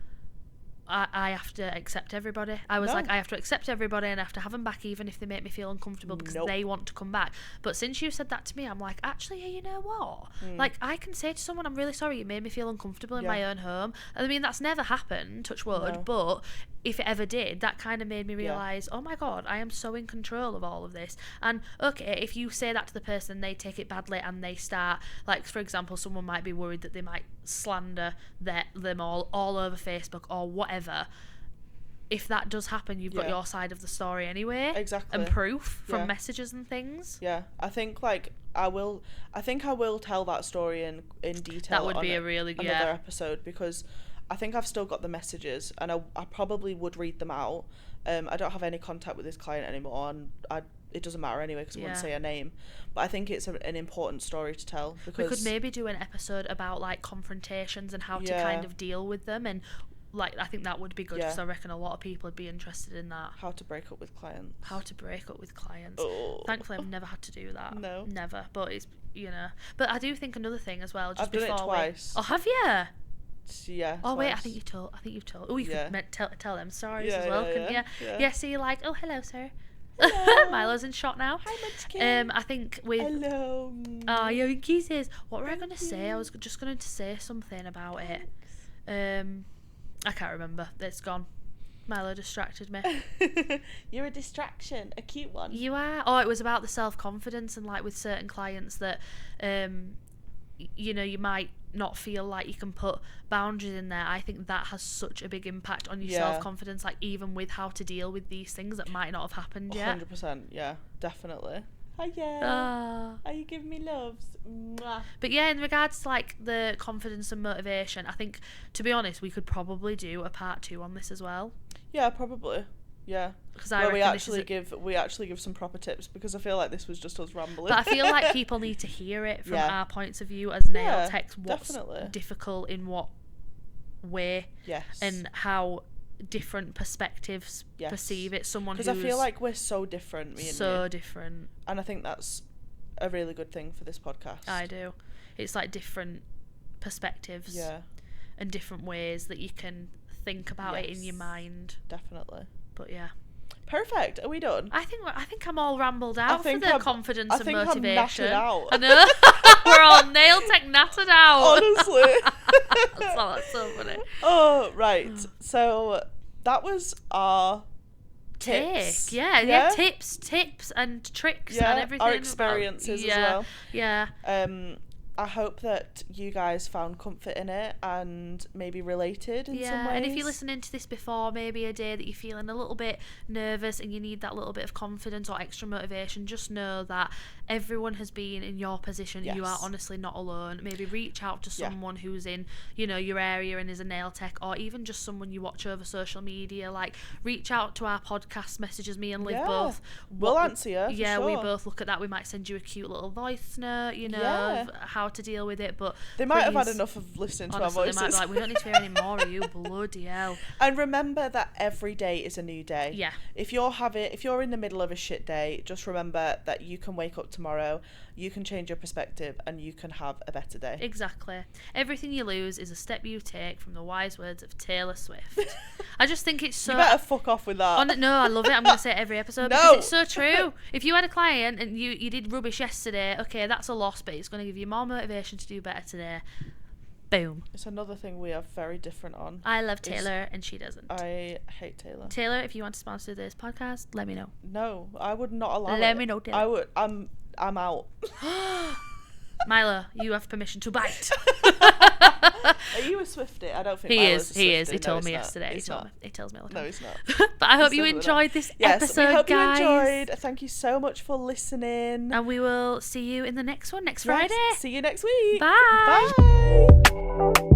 I have to accept everybody. I was like, I have to accept everybody and I have to have them back even if they make me feel uncomfortable because they want to come back. But since you said that to me, I'm like, actually, you know what? Like, I can say to someone, I'm really sorry you made me feel uncomfortable in my own home. I mean, that's never happened, touch wood, but if it ever did, that kind of made me realise, oh my God, I am so in control of all of this. And okay, if you say that to the person, they take it badly and they start, like, for example, someone might be worried that they might slander them all over Facebook or whatever. If that does happen, you've got your side of the story anyway. Exactly. And proof from messages and things. Yeah, I think like I will tell that story in detail. That would be a really another episode, because I think I've still got the messages and I probably would read them out. I don't have any contact with this client anymore, and it doesn't matter anyway because I wouldn't say her name. But I think it's an important story to tell, because we could maybe do an episode about like confrontations and how to kind of deal with them, and like I think that would be good because I reckon a lot of people would be interested in that. How to break up with clients. Oh. Thankfully, I've never had to do that. No. Never. But it's, you know. But I do think another thing as well. Just I've done it twice. Oh, have you? Yeah. Oh wait, I think you've told. Oh, you could tell them stories as well, couldn't you? Yeah. So you're like, oh, hello, sir. Hello. Milo's in shot now. Hi, Munchkin. I think with. Hello. Oh, your kisses. What were I going to say? I was just going to say something about it. I can't remember. It's gone. Milo distracted me. You're a distraction, a cute one. You are. Oh, it was about the self-confidence and like with certain clients that you know, you might not feel like you can put boundaries in there. I think that has such a big impact on your self-confidence, like even with how to deal with these things that might not have happened yet. 100%, yeah, definitely. Hiya. Are you giving me loves? Mwah. But yeah, in regards to like the confidence and motivation, I think, to be honest, we could probably do a part 2 on this as well. Yeah, probably. Yeah, because we actually give some proper tips, because I feel like this was just us rambling. But I feel like people need to hear it from our points of view as nail techs. What's definitely difficult in what way? Yes, and how different perspectives perceive it. Someone who's, because I feel like we're so different, different, and I think that's a really good thing for this podcast. I do. It's like different perspectives, and different ways that you can think about it in your mind. Definitely. But yeah. Perfect. Are we done? I think I'm all rambled out for the confidence and motivation. I'm nattered out. I know. We're all nail tech nattered out. Honestly. That's so funny. Oh, right. So that was our tips. Yeah. Tips and tricks and everything. Our experiences as well. Yeah. I hope that you guys found comfort in it and maybe related in some ways. And if you're listening to this before maybe a day that you're feeling a little bit nervous and you need that little bit of confidence or extra motivation, just know that everyone has been in your position. You are honestly not alone. Maybe reach out to someone who's in, you know, your area and is a nail tech, or even just someone you watch over social media. Like, reach out to our podcast messages. Me and Liv both. We'll answer you. Yeah, we both look at that. We might send you a cute little voice note, you know, of how to deal with it. But they might have had enough of listening to our voices. They might be like, we don't need to hear any more of you. Bloody hell. And remember that every day is a new day. Yeah. If you're in the middle of a shit day, just remember that you can wake up tomorrow, you can change your perspective, and you can have a better day. Exactly. Everything you lose is a step you take, from the wise words of Taylor Swift. I just think it's so... You better fuck off with that. No, I love it. I'm going to say it every episode because it's so true. If you had a client and you did rubbish yesterday, okay, that's a loss, but it's going to give you more motivation to do better today. Boom. It's another thing we are very different on. I love Taylor and she doesn't. I hate Taylor. Taylor, if you want to sponsor this podcast, let me know. No, I would not allow it. Let me know, Taylor. I'm out. Milo, you have permission to bite. Are you a Swiftie? I don't think he Milo's is. He is. He no, told me not. yesterday. He's He tells me all the No, time. he's not. But I hope you enjoyed this episode, we hope guys. you enjoyed. Thank you so much for listening. And we will see you in the next one next Friday. See you next week. Bye. Bye.